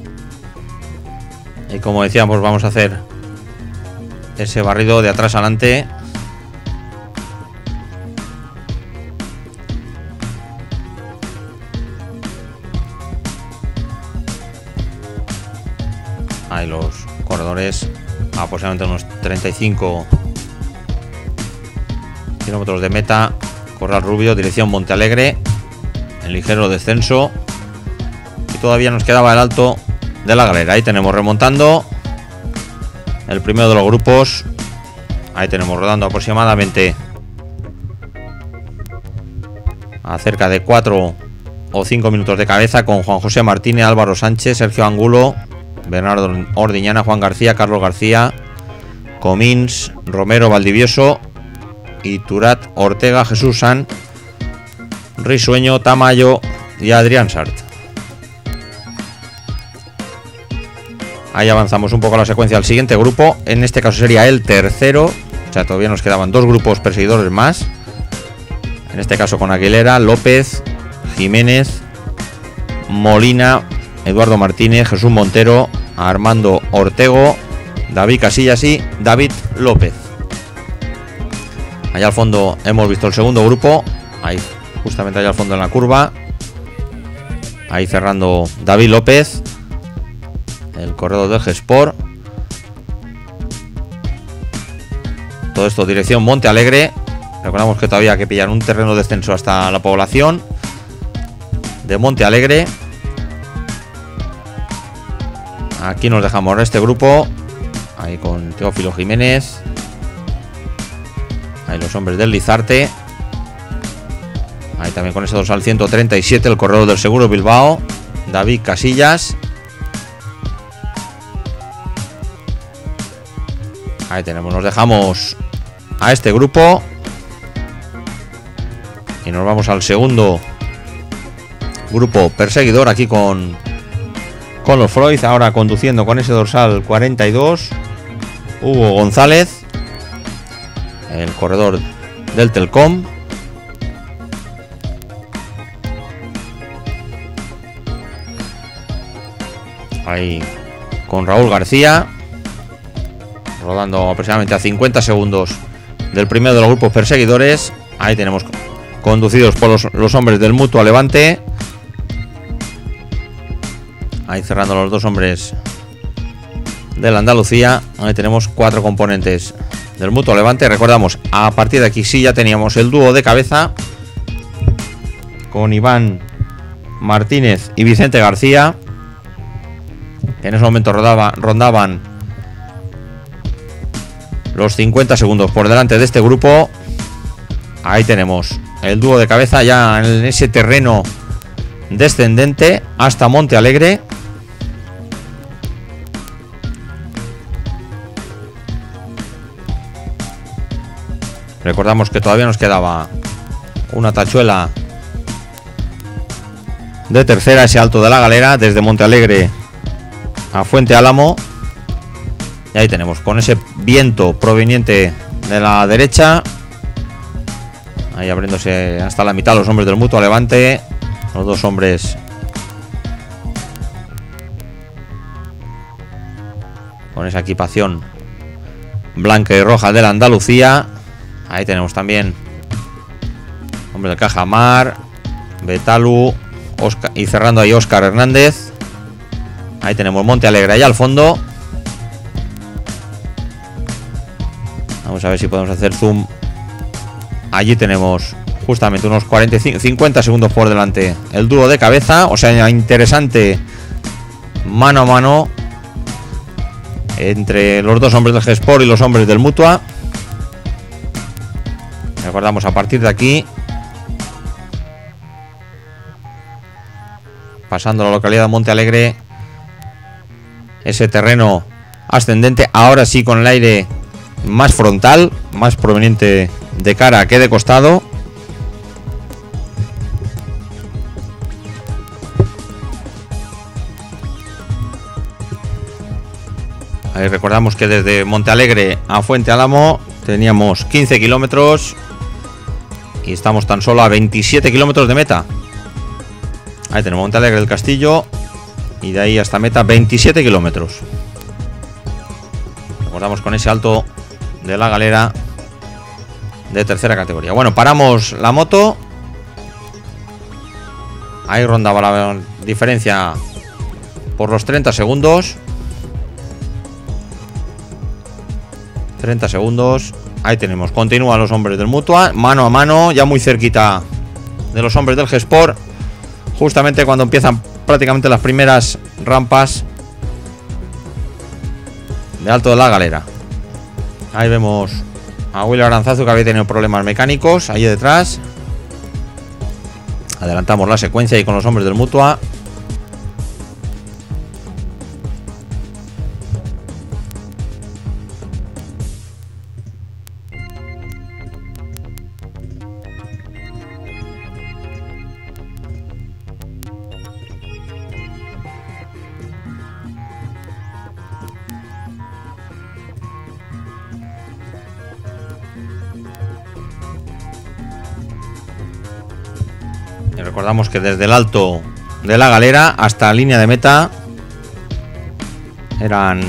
Y como decíamos, vamos a hacer ese barrido de atrás adelante. Ahí los corredores a aproximadamente unos 35 kilómetros de meta. Corral Rubio, dirección Montealegre, en ligero descenso. Y todavía nos quedaba el alto de la galera. Ahí tenemos remontando el primero de los grupos. Ahí tenemos rodando aproximadamente a cerca de 4 o 5 minutos de cabeza, con Juan José Martínez, Álvaro Sánchez, Sergio Angulo, Bernardo Ordiñana, Juan García, Carlos García, Comins, Romero, Valdivieso y Turat, Ortega, Jesús San, Risueño, Tamayo y Adrián Sart. Ahí avanzamos un poco la secuencia al siguiente grupo. En este caso sería el tercero. O sea, todavía nos quedaban 2 grupos perseguidores más. En este caso con Aguilera, López, Jiménez, Molina, Eduardo Martínez, Jesús Montero, Armando Ortego, David Casillas y David López. Allá al fondo hemos visto el segundo grupo. Ahí justamente allá al fondo en la curva. Ahí cerrando David López, el corredor del G-Sport. Todo esto dirección Monte Alegre. Recordamos que todavía hay que pillar un terreno de descenso hasta la población de Monte Alegre. Aquí nos dejamos este grupo. Ahí con Teófilo Jiménez. Ahí los hombres del Lizarte. Ahí también con ese dorsal 137 el corredor del Seguro Bilbao, David Casillas. Ahí tenemos, nos dejamos a este grupo y nos vamos al segundo grupo perseguidor, aquí con los Freud, ahora conduciendo con ese dorsal 42, Hugo González, el corredor del Telcom. Ahí con Raúl García, rodando aproximadamente a 50 segundos del primero de los grupos perseguidores. Ahí tenemos conducidos por los hombres del Mutua Levante. Ahí cerrando los dos hombres del Andalucía. Ahí tenemos 4 componentes del Mutua Levante. Recordamos, a partir de aquí sí ya teníamos el dúo de cabeza con Iván Martínez y Vicente García, que en ese momento rondaban los 50 segundos por delante de este grupo. Ahí tenemos el dúo de cabeza ya en ese terreno descendente hasta Monte Alegre. Recordamos que todavía nos quedaba una tachuela de tercera, ese Alto de la Galera, desde Monte Alegre a Fuente Álamo. Y ahí tenemos, con ese viento proveniente de la derecha, ahí abriéndose hasta la mitad los hombres del Mutua Levante, los dos hombres con esa equipación blanca y roja de la Andalucía. Ahí tenemos también hombres del Cajamar, Betalu, Oscar, y cerrando ahí Óscar Hernández. Ahí tenemos Monte Alegre allá al fondo. Vamos a ver si podemos hacer zoom. Allí tenemos justamente unos 50 segundos por delante el dúo de cabeza. O sea, interesante mano a mano entre los dos hombres del G-Sport y los hombres del Mutua. Recordamos, a partir de aquí, pasando a la localidad de Monte Alegre, ese terreno ascendente, ahora sí con el aire más frontal, más proveniente de cara que de costado. Ahí recordamos que desde Monte Alegre a Fuente Álamo teníamos 15 kilómetros y estamos tan solo a 27 kilómetros de meta. Ahí tenemos Monte Alegre del Castillo y de ahí hasta meta 27 kilómetros. Recordamos con ese Alto de la Galera de tercera categoría. Bueno, paramos la moto. Ahí rondaba la diferencia por los 30 segundos. 30 segundos. Ahí tenemos, continúan los hombres del Mutua, mano a mano, ya muy cerquita de los hombres del G-Sport, justamente cuando empiezan prácticamente las primeras rampas de Alto de la Galera. Ahí vemos a Willy Aranzazu, que había tenido problemas mecánicos ahí detrás. Adelantamos la secuencia ahí con los hombres del Mutua. Y recordamos que desde el Alto de la Galera hasta la línea de meta eran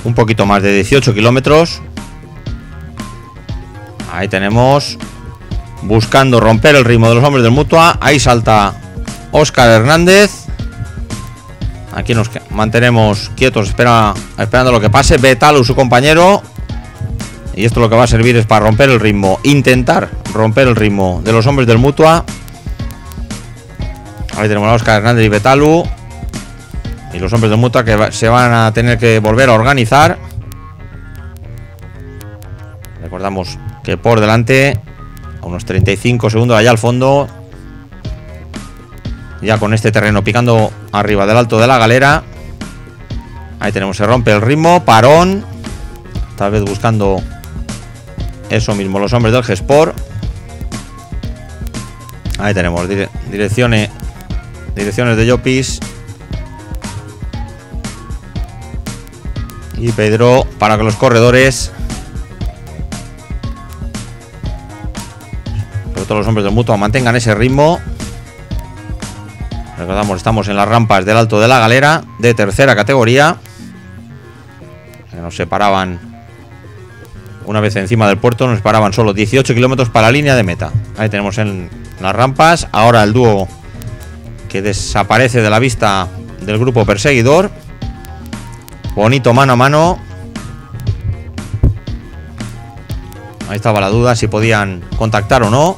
un poquito más de 18 kilómetros. Ahí tenemos buscando romper el ritmo de los hombres del Mutua. Ahí salta Óscar Hernández. Aquí nos mantenemos quietos esperando lo que pase. Betalu, su compañero. Y esto lo que va a servir es para romper el ritmo. Intentar romper el ritmo de los hombres del Mutua. Ahí tenemos a Óscar Hernández y Betalu. Y los hombres del Mutua que se van a tener que volver a organizar. Recordamos que por delante, a unos 35 segundos allá al fondo, ya con este terreno picando arriba del alto de la galera. Ahí tenemos, se rompe el ritmo, parón. Tal vez buscando eso mismo los hombres del G-Sport. Ahí tenemos direcciones de Llopis y Pedro para que los corredores, sobre todo los hombres del Mutua, mantengan ese ritmo. Recordamos, estamos en las rampas del alto de la galera de tercera categoría, que nos separaban, una vez encima del puerto, nos separaban solo 18 kilómetros para la línea de meta. Ahí tenemos en las rampas ahora el dúo que desaparece de la vista del grupo perseguidor. Bonito mano a mano. Ahí estaba la duda si podían contactar o no.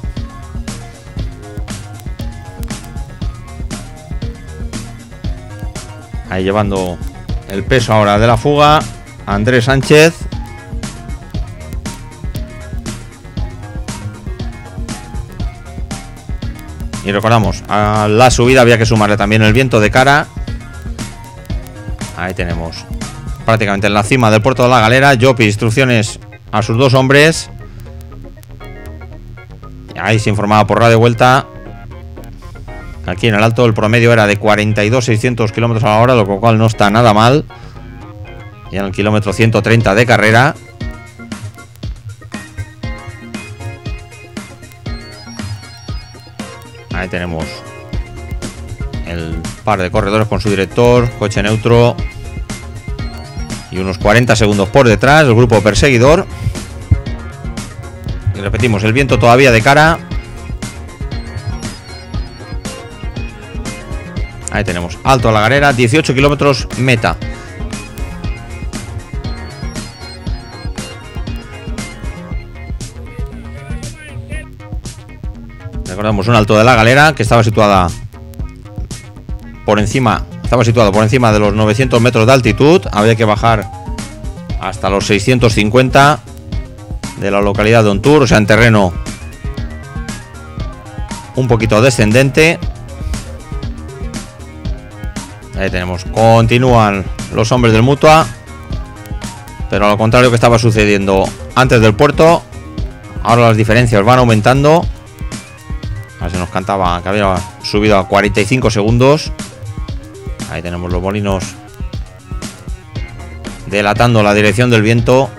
Ahí llevando el peso ahora de la fuga Andrés Sánchez. Y recordamos, a la subida había que sumarle también el viento de cara. Ahí tenemos, prácticamente en la cima del puerto de la galera, Llopis, instrucciones a sus dos hombres. Y ahí se informaba por radio vuelta. Aquí en el alto el promedio era de 42.600 kilómetros a la hora, lo cual no está nada mal. Y en el kilómetro 130 de carrera. Ahí tenemos el par de corredores con su director, coche neutro. Y unos 40 segundos por detrás el grupo perseguidor. Y repetimos, el viento todavía de cara. Ahí tenemos, alto a la galera, 18 kilómetros meta. Recordamos, un alto de la galera que estaba situado por encima de los 900 metros de altitud. Había que bajar hasta los 650 de la localidad de Ontur, o sea, en terreno un poquito descendente. Ahí tenemos, continúan los hombres del Mutua, pero a lo contrario que estaba sucediendo antes del puerto, ahora las diferencias van aumentando. Ahora se nos cantaba que había subido a 45 segundos. Ahí tenemos los molinos delatando la dirección del viento,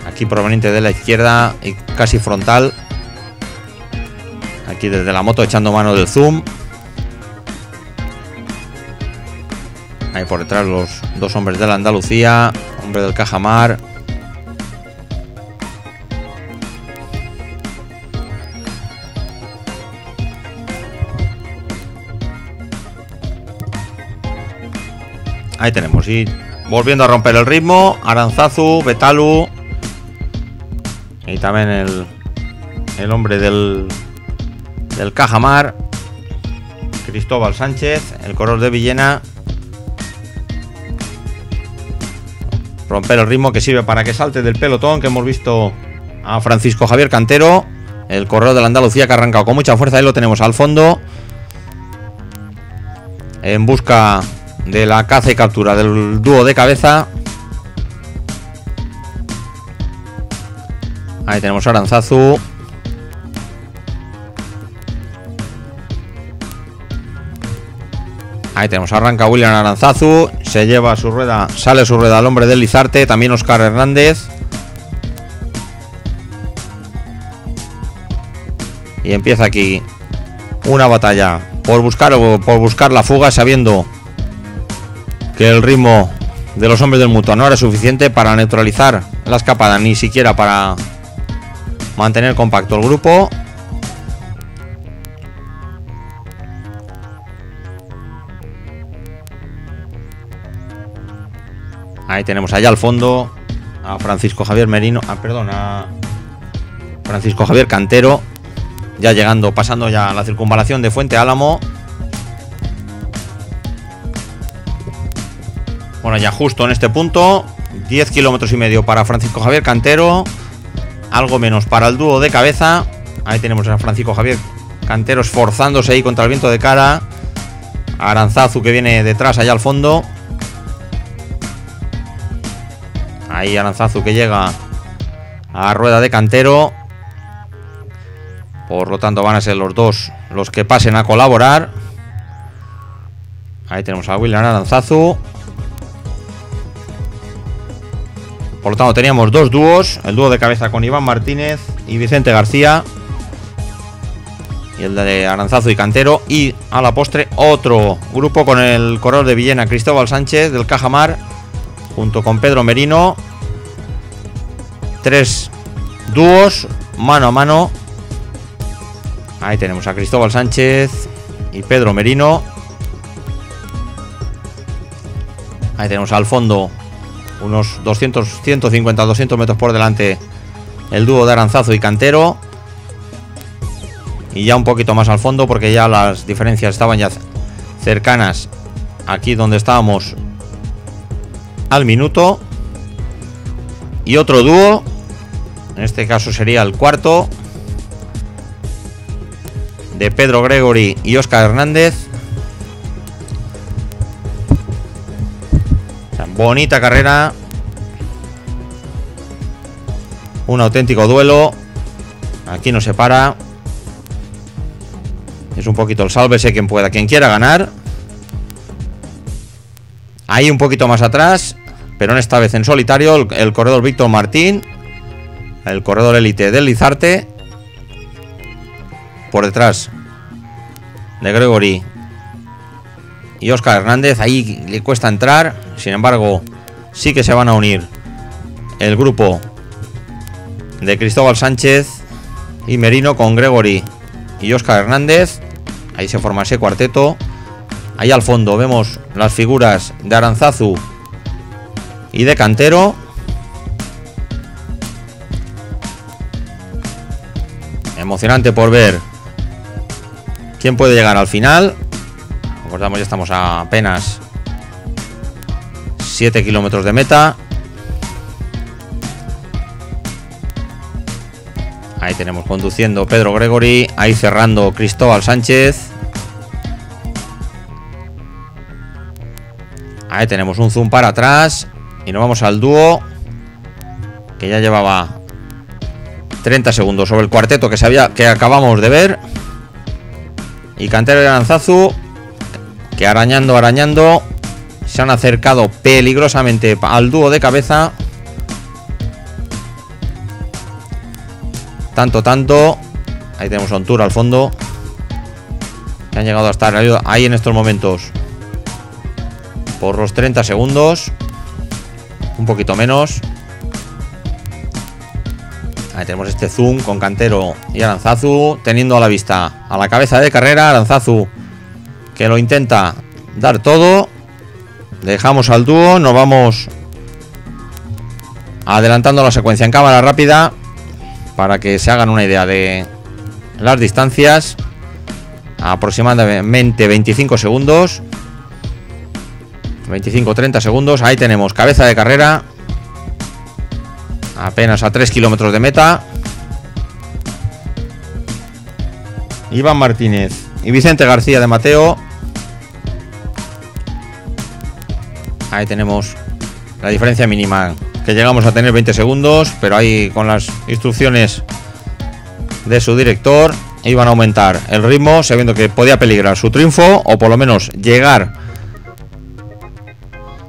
aquí proveniente de la izquierda y casi frontal. Aquí desde la moto echando mano del zoom. Ahí por detrás los dos hombres de la Andalucía, hombre del Cajamar. Ahí tenemos, y volviendo a romper el ritmo, Aranzazu, Betalu y también el hombre del Cajamar, Cristóbal Sánchez, el corredor de Villena. Romper el ritmo que sirve para que salte del pelotón, que hemos visto a Francisco Javier Cantero, el corredor de la Andalucía, que ha arrancado con mucha fuerza. Ahí lo tenemos al fondo, en busca de la caza y captura del dúo de cabeza. Ahí tenemos a Aranzazu. Ahí tenemos, arranca William Aranzazu, se lleva su rueda, sale su rueda al hombre del Lizarte, también Óscar Hernández. Y empieza aquí una batalla por buscar la fuga, sabiendo que el ritmo de los hombres del Mutua no era suficiente para neutralizar la escapada, ni siquiera para mantener compacto el grupo. Ahí tenemos allá al fondo a Francisco Javier Merino, a Francisco Javier Cantero, ya llegando, pasando ya la circunvalación de Fuente Álamo. Bueno, ya justo en este punto, 10 kilómetros y medio para Francisco Javier Cantero, algo menos para el dúo de cabeza. Ahí tenemos a Francisco Javier Cantero esforzándose ahí contra el viento de cara. Aranzazu que viene detrás allá al fondo. Ahí Aranzazu que llega a rueda de Cantero. Por lo tanto van a ser los dos los que pasen a colaborar. Ahí tenemos a William Aranzazu. Por lo tanto teníamos dos dúos. El dúo de cabeza con Iván Martínez y Vicente García. Y el de Aranzazu y Cantero. Y a la postre otro grupo con el corredor de Villena, Cristóbal Sánchez del Cajamar, junto con Pedro Merino. Tres dúos mano a mano. Ahí tenemos a Cristóbal Sánchez y Pedro Merino. Ahí tenemos al fondo, unos 150, 200 metros por delante, el dúo de Aranzazu y Cantero. Y ya un poquito más al fondo, porque ya las diferencias estaban ya cercanas aquí donde estábamos al minuto. Y otro dúo, en este caso sería el cuarto, de Pedro Gregory y Óscar Hernández. O sea, bonita carrera, un auténtico duelo. Aquí no se para. Es un poquito el sálvese quien pueda, quien quiera ganar. Ahí un poquito más atrás, pero en esta vez en solitario, el corredor Víctor Martín, el corredor élite del Lizarte. Por detrás de Gregory y Óscar Hernández. Ahí le cuesta entrar. Sin embargo, sí que se van a unir el grupo de Cristóbal Sánchez y Merino con Gregory y Óscar Hernández. Ahí se forma ese cuarteto. Ahí al fondo vemos las figuras de Aranzazu y de Cantero. Emocionante por ver quién puede llegar al final. Recordamos, ya estamos a apenas 7 kilómetros de meta. Ahí tenemos conduciendo Pedro Gregory. Ahí cerrando Cristóbal Sánchez. Ahí tenemos un zoom para atrás. Y nos vamos al dúo, que ya llevaba 30 segundos sobre el cuarteto que acabamos de ver. Y Cantero y Aranzazu, que arañando, se han acercado peligrosamente al dúo de cabeza. Tanto. Ahí tenemos a Ontour al fondo, que han llegado a estar ahí en estos momentos por los 30 segundos. Un poquito menos. Ahí tenemos este zoom con Cantero y Aranzazu, teniendo a la vista a la cabeza de carrera Aranzazu, que lo intenta dar todo. Dejamos al dúo, nos vamos adelantando la secuencia en cámara rápida para que se hagan una idea de las distancias. Aproximadamente 25 segundos, 25-30 segundos. Ahí tenemos cabeza de carrera, apenas a 3 kilómetros de meta. Iván Martínez y Vicente García de Mateo. Ahí tenemos la diferencia mínima, que llegamos a tener 20 segundos, pero ahí con las instrucciones de su director iban a aumentar el ritmo, sabiendo que podía peligrar su triunfo, o por lo menos llegar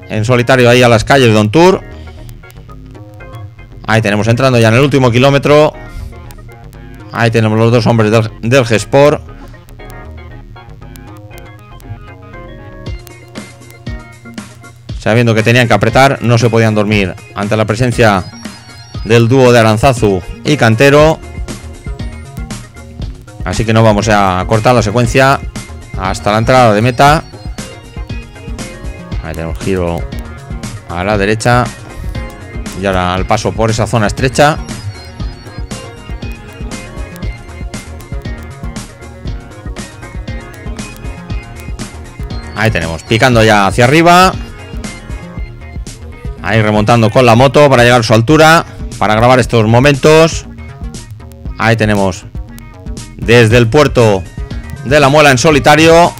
en solitario ahí a las calles de Ontour. Ahí tenemos entrando ya en el último kilómetro. Ahí tenemos los dos hombres del G-Sport. Sabiendo que tenían que apretar, no se podían dormir ante la presencia del dúo de Aranzazu y Cantero. Así que no vamos a cortar la secuencia hasta la entrada de meta. Ahí tenemos giro a la derecha y ahora al paso por esa zona estrecha. Ahí tenemos, picando ya hacia arriba. Ahí remontando con la moto para llegar a su altura, para grabar estos momentos. Ahí tenemos desde el puerto de La Muela en solitario.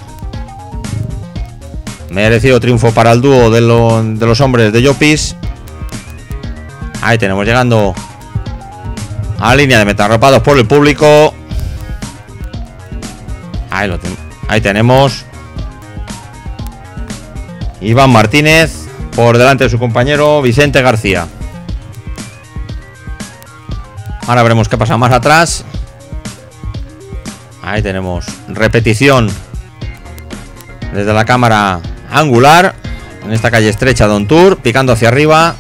Merecido triunfo para el dúo de los hombres de Llopis. Ahí tenemos, llegando a la línea de meta, arropados por el público. Ahí tenemos Iván Martínez por delante de su compañero Vicente García. Ahora veremos qué pasa más atrás. Ahí tenemos repetición desde la cámara angular en esta calle estrecha de Ontour, picando hacia arriba.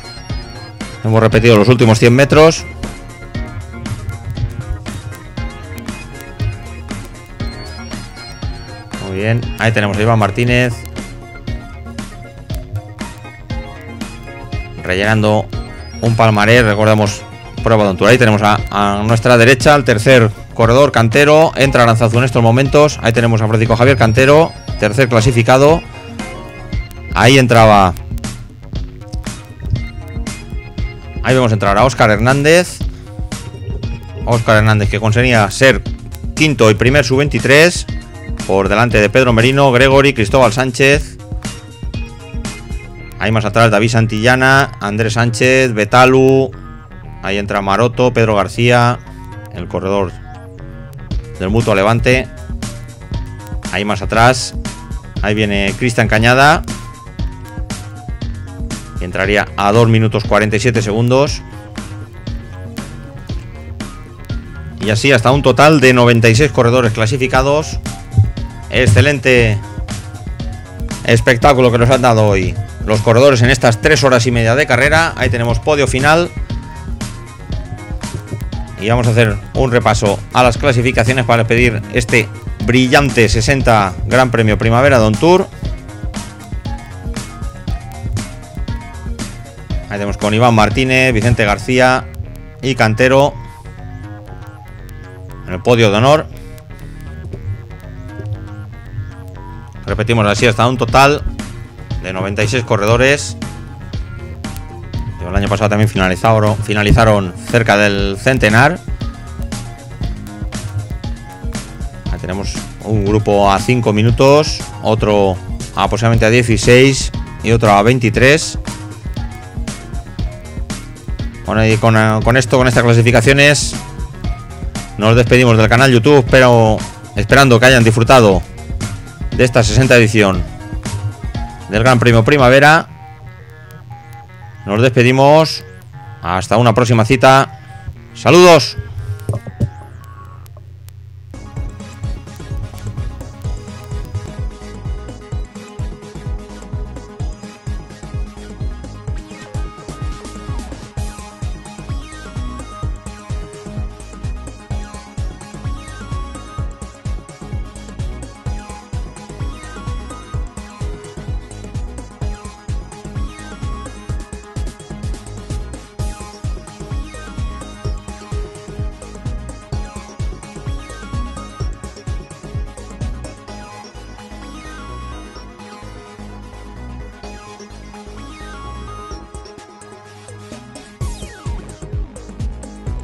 Hemos repetido los últimos 100 metros. Muy bien, ahí tenemos a Iván Martínez rellenando un palmarés. Recordemos, prueba de Ontour. Ahí tenemos a nuestra derecha el tercer corredor, Cantero. Entra Aranzazu en estos momentos. Ahí tenemos a Francisco Javier Cantero, tercer clasificado. Ahí entraba. Ahí vemos entrar a Óscar Hernández. Óscar Hernández, que conseguía ser quinto y primer sub-23 por delante de Pedro Merino, Gregory, Cristóbal Sánchez. Ahí más atrás David Santillana, Andrés Sánchez, Betalu. Ahí entra Maroto, Pedro García, el corredor del Mutua Levante. Ahí más atrás, ahí viene Cristian Cañada, que entraría a 2 minutos 47 segundos. Y así hasta un total de 96 corredores clasificados. Excelente espectáculo que nos han dado hoy los corredores en estas 3 horas y media de carrera. Ahí tenemos podio final. Y vamos a hacer un repaso a las clasificaciones para pedir este brillante 60 Gran Premio Primavera de Ontour. Ahí tenemos con Iván Martínez, Vicente García y Cantero en el podio de honor. Repetimos así hasta un total de 96 corredores. El año pasado también finalizaron cerca del centenar. Ahí tenemos un grupo a 5 minutos, otro aproximadamente a 16 y otro a 23. Bueno, y con estas clasificaciones nos despedimos del canal YouTube, pero esperando que hayan disfrutado de esta 60 edición del Gran Premio Primavera. Nos despedimos hasta una próxima cita. Saludos.